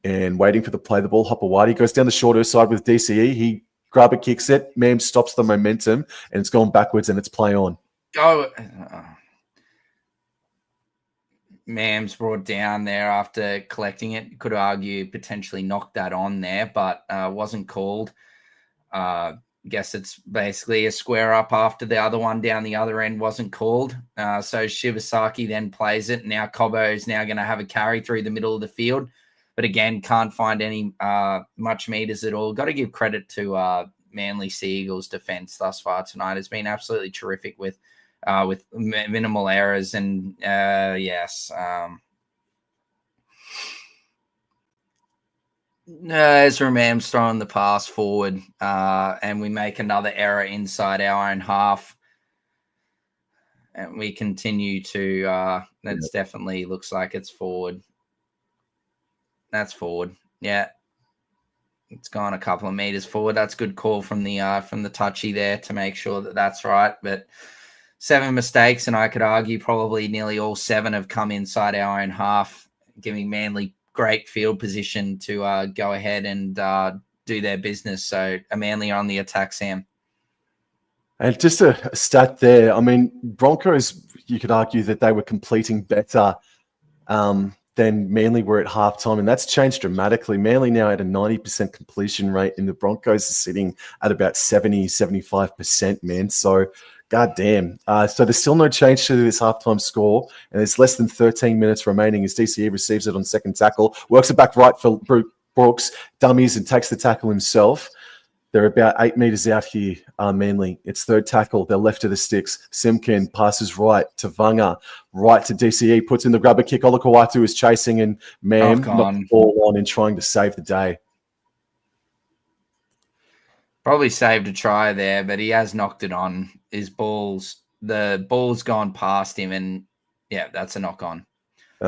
and waiting for the play the ball. Hopewadi goes down the shorter side with DCE. He grabber kicks it. Mam stops the momentum, and it's gone backwards, and it's play on. Mam's brought down there after collecting it. Could argue potentially knocked that on there, but wasn't called. Guess it's basically a square up after the other one down the other end wasn't called. So Shibasaki then plays it. Now Cobbo is now going to have a carry through the middle of the field. But again, can't find any much meters at all. Got to give credit to Manly Seagulls defense thus far tonight. It's been absolutely terrific with minimal errors. And yes, Ezra Mam's throwing the pass forward, and we make another error inside our own half. And we continue to, that's definitely looks like it's forward. That's forward. Yeah. It's gone a couple of meters forward. That's good call from the touchy there to make sure that that's right. But 7 mistakes, and I could argue probably nearly all 7 have come inside our own half, giving Manly great field position to go ahead and do their business. So Manly are on the attack, Sam. And just a stat there. I mean, Broncos, you could argue that they were completing better than Manly were at halftime, and that's changed dramatically. Manly now at a 90% completion rate, and the Broncos are sitting at about 75%, man. So, goddamn. So there's still no change to this halftime score, and there's less than 13 minutes remaining as DCE receives it on second tackle, works it back right for Brooks, dummies, and takes the tackle himself. They're about 8 meters out here, Manly. It's third tackle. They're left of the sticks. Simpkin passes right to Vanga, right to DCE, puts in the grubber kick. Olakau'atu is chasing, and Mam knocks the ball on and trying to save the day. Probably saved a try there, but he has knocked it on. The ball's gone past him, and yeah, that's a knock on.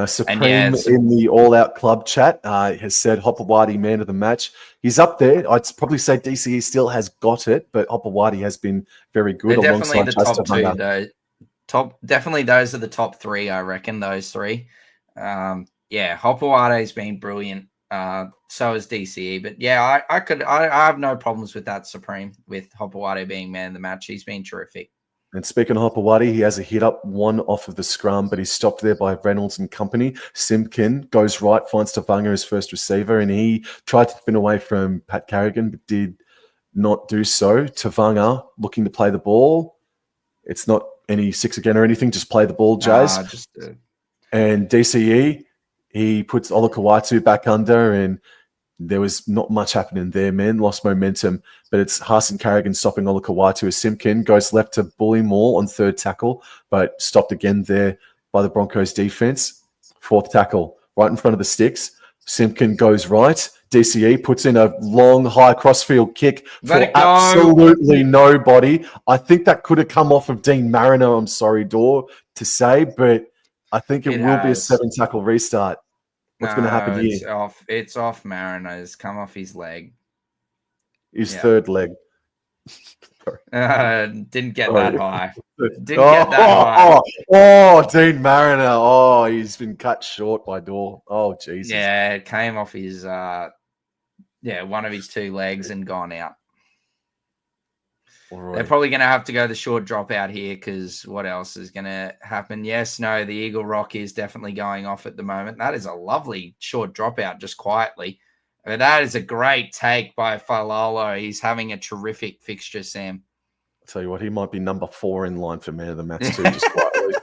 Supreme in the all-out club chat has said Hopewadi man of the match. He's up there. I'd probably say DCE still has got it, but Hopewadi has been very good. They're definitely the top 2, though. Definitely those are the top 3, I reckon, those 3. Yeah, Hopewadi's been brilliant. So is DCE. But yeah, I have no problems with that, Supreme, with Hopewadi being man of the match. He's been terrific. And speaking of Hopewadi, he has a hit up, one off of the scrum, but he's stopped there by Reynolds and company. Simpkin goes right, finds Tavanga his first receiver, and he tried to spin away from Pat Carrigan, but did not do so. Tavanga looking to play the ball. It's not any 6 again or anything, just play the ball, Jazz. And DCE, he puts Olakau'atu back under, and there was not much happening there, man. Lost momentum, but it's Haas and Carrigan stopping Olakau'atu as Simpkin goes left to Bullymore on third tackle, but stopped again there by the Broncos defense. Fourth tackle, right in front of the sticks. Simpkin goes right. DCE puts in a long, high crossfield kick for absolutely nobody. I think that could have come off of Dean Mariner, I'm sorry, Dor, to say, but I think it will be a 7-tackle restart. What's going to happen here? It's off Mariner's. Come off his leg. His third leg. Didn't get that high. Get that high. Oh, Dean Mariner. Oh, he's been cut short by Dor. Oh, Jesus. Yeah, it came off his, one of his 2 legs and gone out. Right. They're probably going to have to go the short drop out here because what else is going to happen? Yes, no, the Eagle Rock is definitely going off at the moment. That is a lovely short dropout just quietly. I mean, that is a great take by Falalo. He's having a terrific fixture, Sam. I'll tell you what, he might be number 4 in line for man of the match too, just quietly.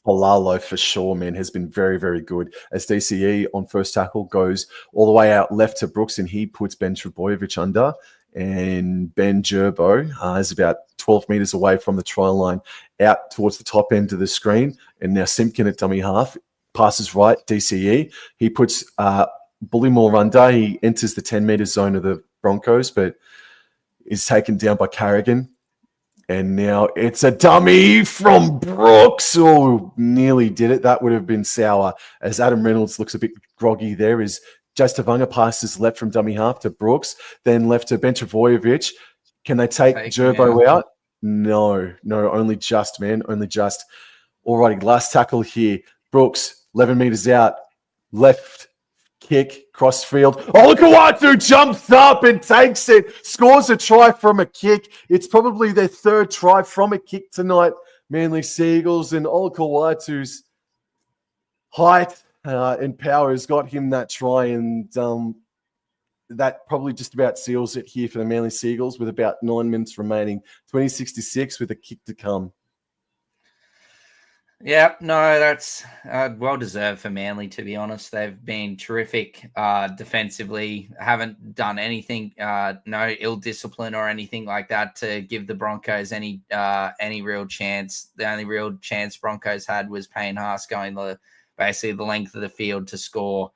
Falalo for sure, man, has been very, very good. As DCE on first tackle goes all the way out left to Brooks, and he puts Ben Trebojevic under. And Ben Gerbo is about 12 meters away from the try line, out towards the top end of the screen. And now Simpkin at dummy half passes right, DCE. He puts Bullymore under. He enters the 10-meter zone of the Broncos, but is taken down by Carrigan. And now it's a dummy from Brooks. Oh, nearly did it. That would have been sour. As Adam Reynolds looks a bit groggy there, is Jas Tavanga passes left from dummy half to Brooks, then left to Ben Trebojevic. Can they take Gerbo out? No, only just, man, only just. Alrighty, last tackle here. Brooks, 11 meters out, left kick, Crossfield. Olakau'atu jumps up and takes it. Scores a try from a kick. It's probably their third try from a kick tonight. Manly Seagulls, and Olakau'atu's height and power has got him that try, and that probably just about seals it here for the Manly Seagulls with about 9 minutes remaining. 20-66 with a kick to come. Yeah, no, that's well deserved for Manly, to be honest. They've been terrific defensively, haven't done anything, no ill discipline or anything like that to give the Broncos any real chance. The only real chance Broncos had was Payne Haas going basically the length of the field to score.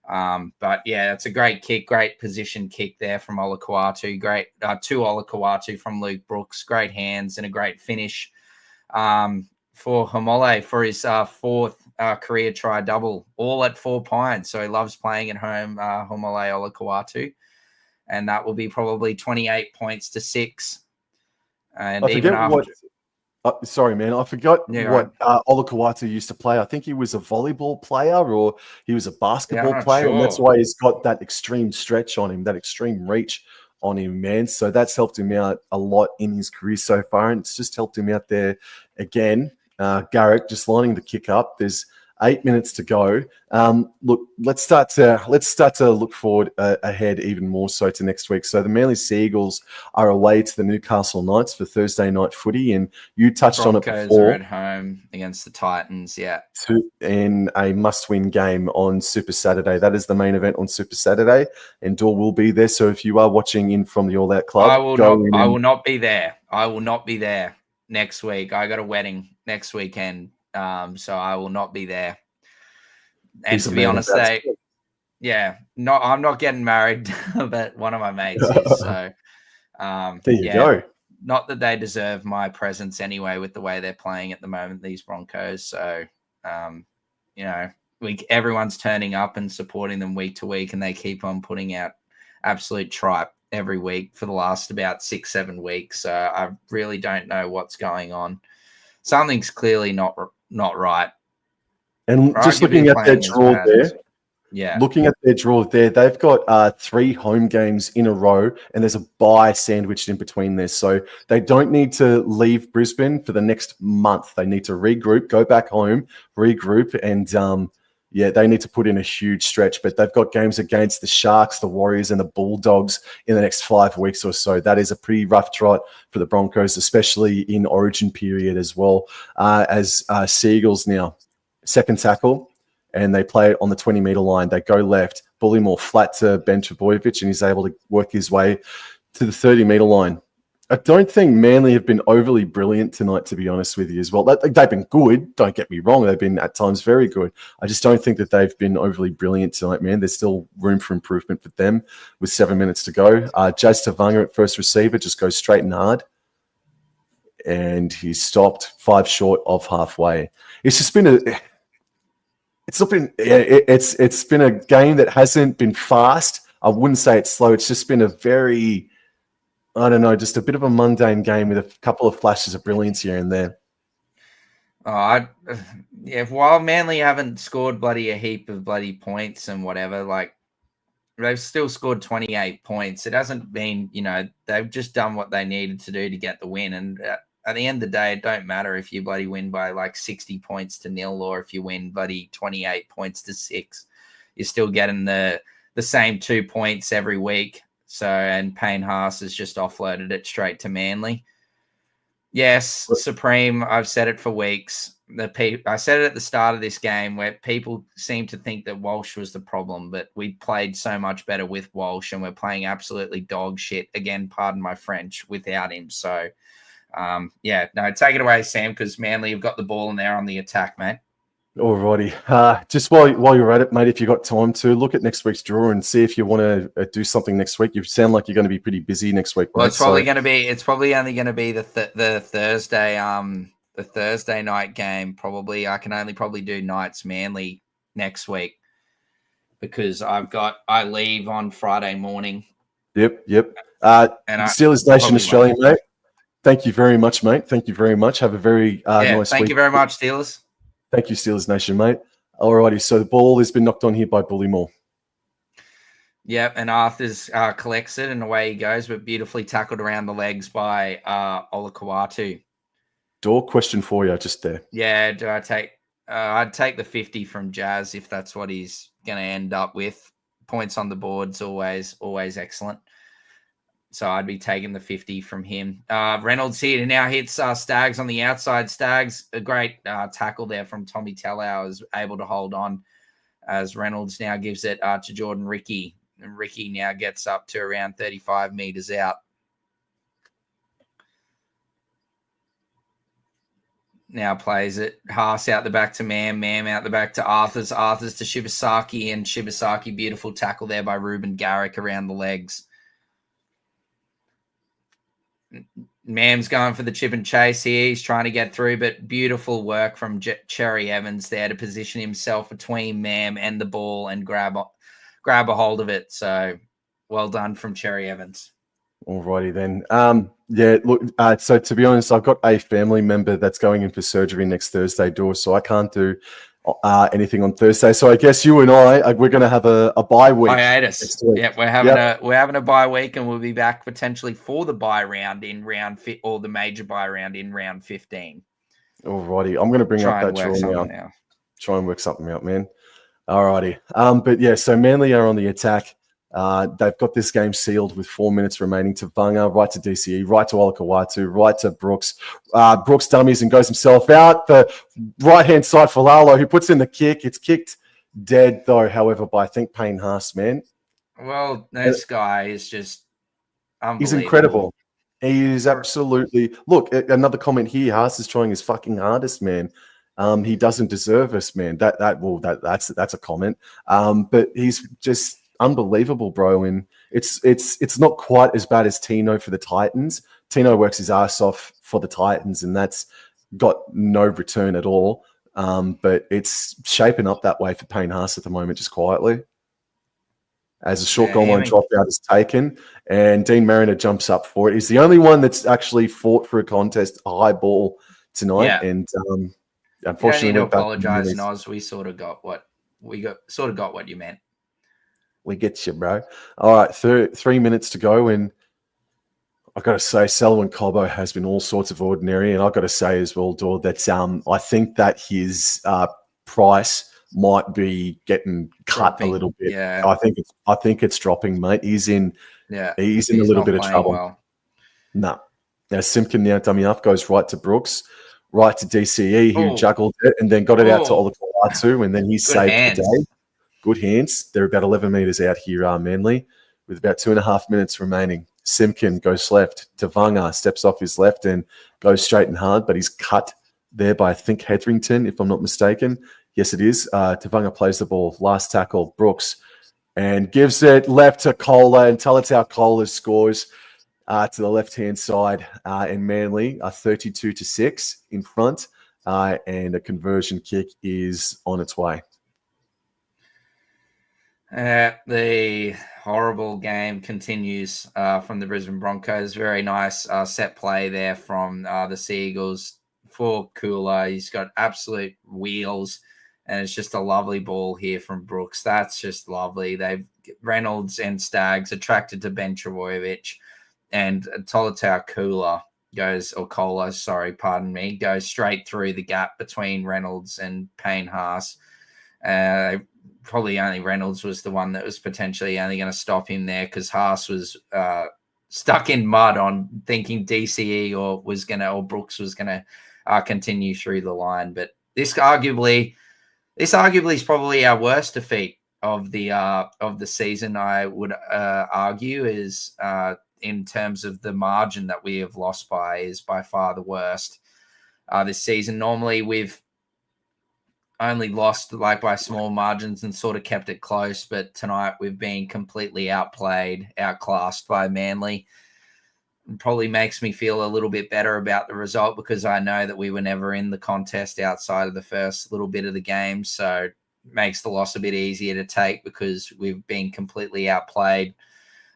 But yeah, it's a great kick, great position kick there from Olakau'atu. Great to Olakau'atu from Luke Brooks. Great hands and a great finish. For Homole for his fourth career try double, all at 4 Pines. So he loves playing at home, Homole Olakau'atu. And that will be probably 28 points to 6. And even after... sorry, man. I forgot what Olakau'atu used to play. I think he was a volleyball player or he was a basketball player. Sure. And that's why he's got that extreme stretch on him, that extreme reach on him, man. So that's helped him out a lot in his career so far. And it's just helped him out there again. Garrick just lining the kick up. There's 8 minutes to go. Look, let's start to look forward ahead even more so to next week. So the Manly Seagulls are away to the Newcastle Knights for Thursday night footy, and you touched Broncos on it before. Are at home against the Titans, yeah. In a must-win game on Super Saturday. That is the main event on Super Saturday, and Dor will be there. So if you are watching in from the All Out Club, I will not be there. I will not be there next week. I got a wedding next weekend, so I will not be there. And to be honest, I'm not getting married, but one of my mates is. So there you go. Not that they deserve my presence anyway, with the way they're playing at the moment, these Broncos. So, everyone's turning up and supporting them week to week, and they keep on putting out absolute tripe every week for the last about 6-7 weeks. So I really don't know what's going on. Something's clearly not right. And just looking at their draw there, they've got 3 home games in a row, and there's a bye sandwiched in between there. So they don't need to leave Brisbane for the next month. They need to regroup, go back home, regroup, and they need to put in a huge stretch. But they've got games against the Sharks, the Warriors, and the Bulldogs in the next 5 weeks or so. That is a pretty rough trot for the Broncos, especially in Origin period as well. As Seagulls now, second tackle, and they play it on the 20-metre line. They go left, Bullimore flat to Ben Trbojevic, and he's able to work his way to the 30-metre line. I don't think Manly have been overly brilliant tonight, to be honest with you as well. They've been good, don't get me wrong. They've been at times very good. I just don't think that they've been overly brilliant tonight, man. There's still room for improvement for them with 7 minutes to go. Jaz Tavanga at first receiver just goes straight and hard, and he's stopped 5 short of halfway. It's been a game that hasn't been fast. I wouldn't say it's slow. It's just been a very, I don't know, just a bit of a mundane game with a couple of flashes of brilliance here and there. While Manly haven't scored a heap of points and whatever, like, they've still scored 28 points. It hasn't been, they've just done what they needed to do to get the win. And at the end of the day, it don't matter if you win by like 60 points to 0 or if you win 28 points to 6. You're still getting the same 2 points every week. So, and Payne Haas has just offloaded it straight to Manly. Yes, Supreme, I've said it for weeks. I said it at the start of this game where people seem to think that Walsh was the problem, but we played so much better with Walsh, and we're playing absolutely dog shit, again, pardon my French, without him. So, take it away, Sam, because Manly have got the ball in there on the attack, mate. Alrighty. Just while you're at it, mate, if you've got time to look at next week's draw and see if you want to do something next week. You sound like you're going to be pretty busy next week. Well, it's probably only going to be the Thursday night game. Probably I can only probably do Knights Manly next week because I leave on Friday morning. Yep. And Steelers Nation Australia, mate. Thank you very much, mate. Thank you very much. Have a very nice week. Thank you very much, Steelers. Thank you, Steelers Nation, mate. Alrighty, so the ball has been knocked on here by Bullimore. Yep, and Arthur's collects it and away he goes, but beautifully tackled around the legs by Olakawatu. Door question for you just there. Yeah, do I take? I'd take the 50 from Jazz if that's what he's going to end up with. Points on the board's always excellent. So I'd be taking the 50 from him. Reynolds here now hits Staggs on the outside. Staggs, a great tackle there from Tommy Tellau, is able to hold on as Reynolds now gives it to Jordan Ricky. And Ricky now gets up to around 35 meters out. Now plays it. Haas out the back to Mam. Mam out the back to Arthurs. Arthurs to Shibasaki. And Shibasaki, beautiful tackle there by Ruben Garrick around the legs. Mam's going for the chip and chase here. He's trying to get through, but beautiful work from Cherry Evans there to position himself between Mam and the ball and grab a hold of it. So well done from Cherry Evans. Alrighty then. Yeah, look, so to be honest, I've got a family member that's going in for surgery next Thursday, Dor, so I can't do anything on Thursday. So I guess you and we're going to have a bye week. Hiatus. Yeah, we're having a bye week, and we'll be back potentially for the bye round in round or the major bye round in round 15. Alrighty, I'm going to bring up that draw now. Try and work something out, man. Alrighty. But yeah, so Manly are on the attack. They've got this game sealed with 4 minutes remaining to Vunga, right to DCE, right to Olakawatu, right to Brooks. Brooks dummies and goes himself out. The right-hand side for Lalo, who puts in the kick. It's kicked dead, though, however, by, I think, Payne Haas, man. Well, this guy is just unbelievable. He's incredible. He is absolutely... Look, another comment here. Haas is trying his fucking hardest, man. He doesn't deserve us, man. That's a comment. But he's just... unbelievable, bro, and it's not quite as bad as Tino for the Titans. Tino works his ass off for the Titans, and that's got no return at all. But it's shaping up that way for Payne Haas at the moment, just quietly. As a short goal line dropout is taken, and Dean Mariner jumps up for it. He's the only one that's actually fought for a contest, a high ball tonight, and unfortunately, you don't need to apologise, Noz. We sort of got what you meant. We get you, bro. All right, 3 minutes to go, and I've got to say, Selwyn Cobbo has been all sorts of ordinary, and I've got to say as well, Dor, that I think that his price might be getting cut a little bit. Yeah. I think it's dropping, mate. He's in a little bit of trouble. Well. No. Now Simpkin now dummy up, goes right to Brooks, right to DCE, who juggled it and then got it out to Olakawatu, and then he's saved the day. Good hands. They're about 11 meters out here, Manly, with about 2.5 minutes remaining. Simpkin goes left. Tavanga steps off his left and goes straight and hard, but he's cut there by, I think, Hetherington, if I'm not mistaken. Yes, it is. Tavanga plays the ball. Last tackle, Brooks, and gives it left to Kohler, and Talatau Kohler scores to the left-hand side, and Manly are 32-6 in front, and a conversion kick is on its way. The horrible game continues from the Brisbane Broncos. Very nice set play there from the Seagulls for Kula. He's got absolute wheels, and it's just a lovely ball here from Brooks. That's just lovely. They've Reynolds and Staggs attracted to Ben Travojevic, and Talatau Kohler goes straight through the gap between Reynolds and Payne Haas. Probably only Reynolds was the one that was potentially only going to stop him there, because Haas was stuck in mud on thinking DCE or Brooks was going to continue through the line. But this arguably is probably our worst defeat of the season. I would argue is in terms of the margin that we have lost by is by far the worst this season. Normally we've only lost by small margins and sort of kept it close, but tonight we've been completely outclassed by Manly. It probably makes me feel a little bit better about the result, because I know that we were never in the contest outside of the first little bit of the game, so it makes the loss a bit easier to take because we've been completely outplayed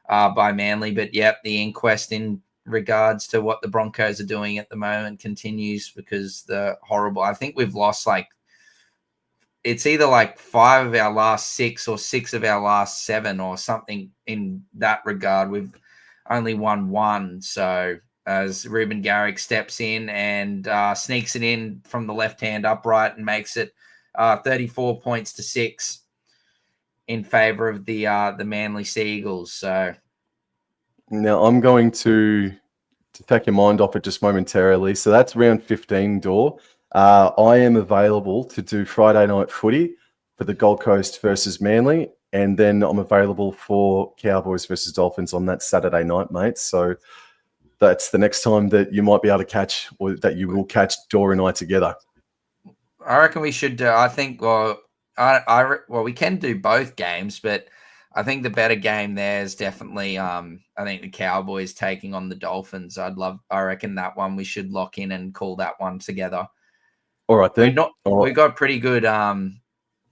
by Manly. But yep, the inquest in regards to what the Broncos are doing at the moment continues, because I think we've lost it's either like 5 of our last 6 or 6 of our last 7 or something in that regard. We've only won 1. So as Ruben Garrick steps in and sneaks it in from the left-hand upright and makes it 34 points to 6 in favor of the Manly Seagulls. So now I'm going to take your mind off it just momentarily. So that's round 15, Door. I am available to do Friday night footy for the Gold Coast versus Manly, and then I'm available for Cowboys versus Dolphins on that Saturday night, mate. So that's the next time that you might be able to catch, or that you will catch Door and I together. I reckon we should do. I think. Well, we can do both games, but I think the better game there is definitely. I think the Cowboys taking on the Dolphins. I reckon that one we should lock in and call that one together. All right then. We got pretty good.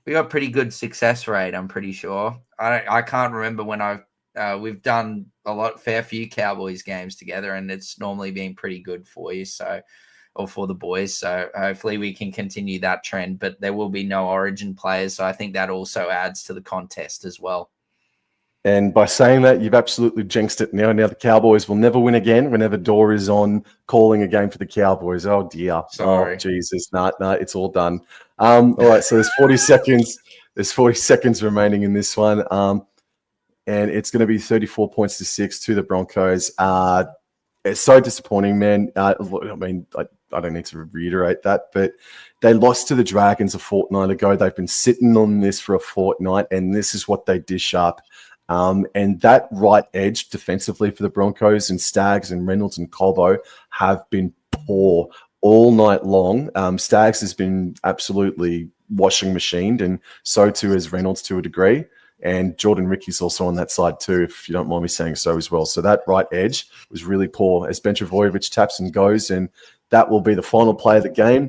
We got pretty good success rate. I'm pretty sure. I can't remember when we've done fair few Cowboys games together, and it's normally been pretty good for you. So. Or for the boys. So hopefully we can continue that trend, but there will be no Origin players. So I think that also adds to the contest as well. And by saying that, you've absolutely jinxed it now. Now the Cowboys will never win again whenever Door is on calling a game for the Cowboys. Oh, dear. Sorry. Oh, Jesus. No, it's all done. All right, so there's 40 seconds. There's 40 seconds remaining in this one. And it's going to be 34 points to 6 to the Broncos. It's so disappointing, man. I mean, I don't need to reiterate that, but they lost to the Dragons a fortnight ago. They've been sitting on this for a fortnight, and this is what they dish up. And that right edge defensively for the Broncos and Staggs and Reynolds and Colbo have been poor all night long. Staggs has been absolutely washing machined, and so too has Reynolds to a degree. And Jordan Ricky's also on that side too, if you don't mind me saying so as well. So that right edge was really poor as Ben Travojevic taps and goes, and that will be the final play of the game.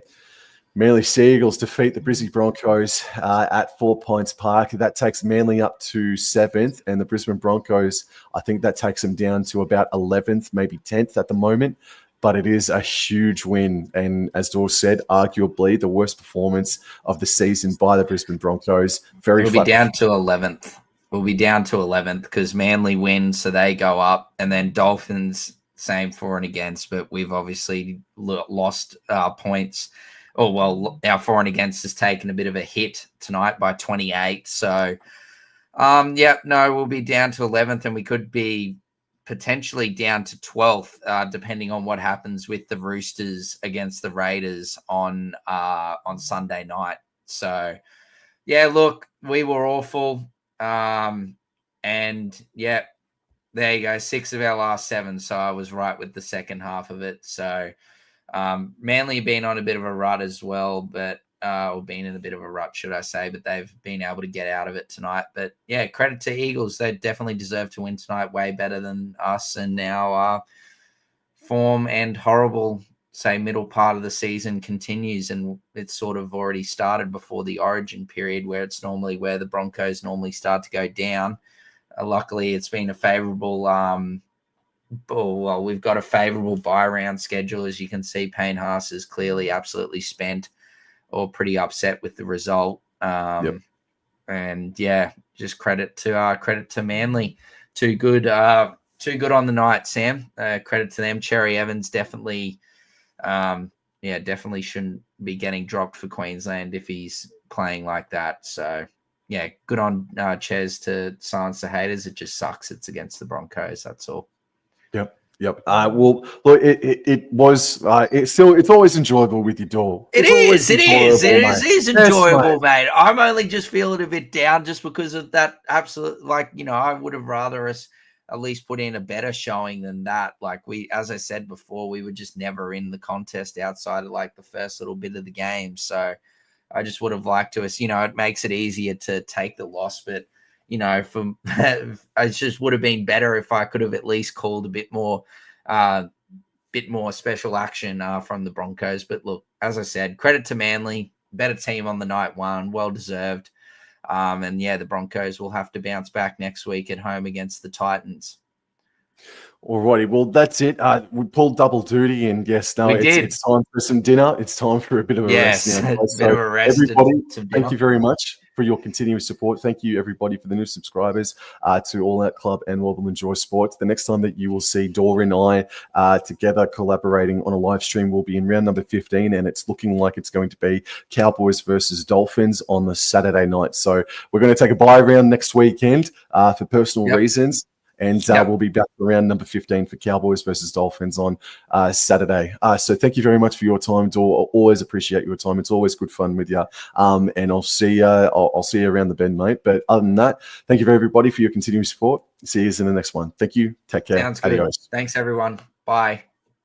Manly Seagulls defeat the Brisbane Broncos at 4 Points Park. That takes Manly up to 7th, and the Brisbane Broncos, I think that takes them down to about 11th, maybe 10th at the moment. But it is a huge win, and as Dor said, arguably the worst performance of the season by the Brisbane Broncos. We'll be down to 11th. We'll be down to 11th because Manly wins, so they go up, and then Dolphins same for and against, but we've obviously lost points. Oh, well, our for and against has taken a bit of a hit tonight by 28. So, we'll be down to 11th, and we could be potentially down to 12th, depending on what happens with the Roosters against the Raiders on Sunday night. So, yeah, look, we were awful. There you go, 6 of our last 7. So I was right with the second half of it. So Manly been on a bit of a rut as well, but or been in a bit of a rut, should I say, but they've been able to get out of it tonight. But yeah, credit to Eagles. They definitely deserve to win tonight, way better than us. And now form and horrible, say, middle part of the season continues, and it's sort of already started before the Origin period, where it's normally where the Broncos normally start to go down. Luckily, it's been a favorable we've got a favorable bye round schedule. As you can see, Payne Haas is clearly absolutely spent or pretty upset with the result. And yeah, just credit to Manly. Too good on the night, Sam. Credit to them. Cherry Evans definitely shouldn't be getting dropped for Queensland if he's playing like that. So yeah, good on Ches to silence the haters. It just sucks. It's against the Broncos. That's all. Yep. Well, look, it's always enjoyable with your Dor. It is enjoyable, mate. I'm only just feeling a bit down just because of that absolute, I would have rather us at least put in a better showing than that. As I said before, we were just never in the contest outside of the first little bit of the game. So I just would have liked to us, it makes it easier to take the loss, but it just would have been better if I could have at least called a bit more special action from the Broncos. But look, as I said, credit to Manly, better team on the night one, well deserved. And yeah, the Broncos will have to bounce back next week at home against the Titans. Alrighty, well that's it. We pulled double duty, and yes, now We did. it's time for some dinner. It's time for a bit of a rest Yes, now, a guys. bit So of a rest everybody, and some thank dinner. you very much for your continuous support. Thank you everybody for the new subscribers to All Out Club and Wobble Enjoy Sports. The next time that you will see Dora and I together collaborating on a live stream will be in round number 15, and it's looking like it's going to be Cowboys versus Dolphins on the Saturday night. So we're going to take a bye round next weekend for personal reasons. And we'll be back around number 15 for Cowboys versus Dolphins on Saturday. So thank you very much for your time, Dor. Always appreciate your time. It's always good fun with you. And I'll see you. I'll see you around the bend, mate. But other than that, thank you for everybody for your continuing support. See you in the next one. Thank you. Take care. Sounds good. Adios. Thanks, everyone. Bye.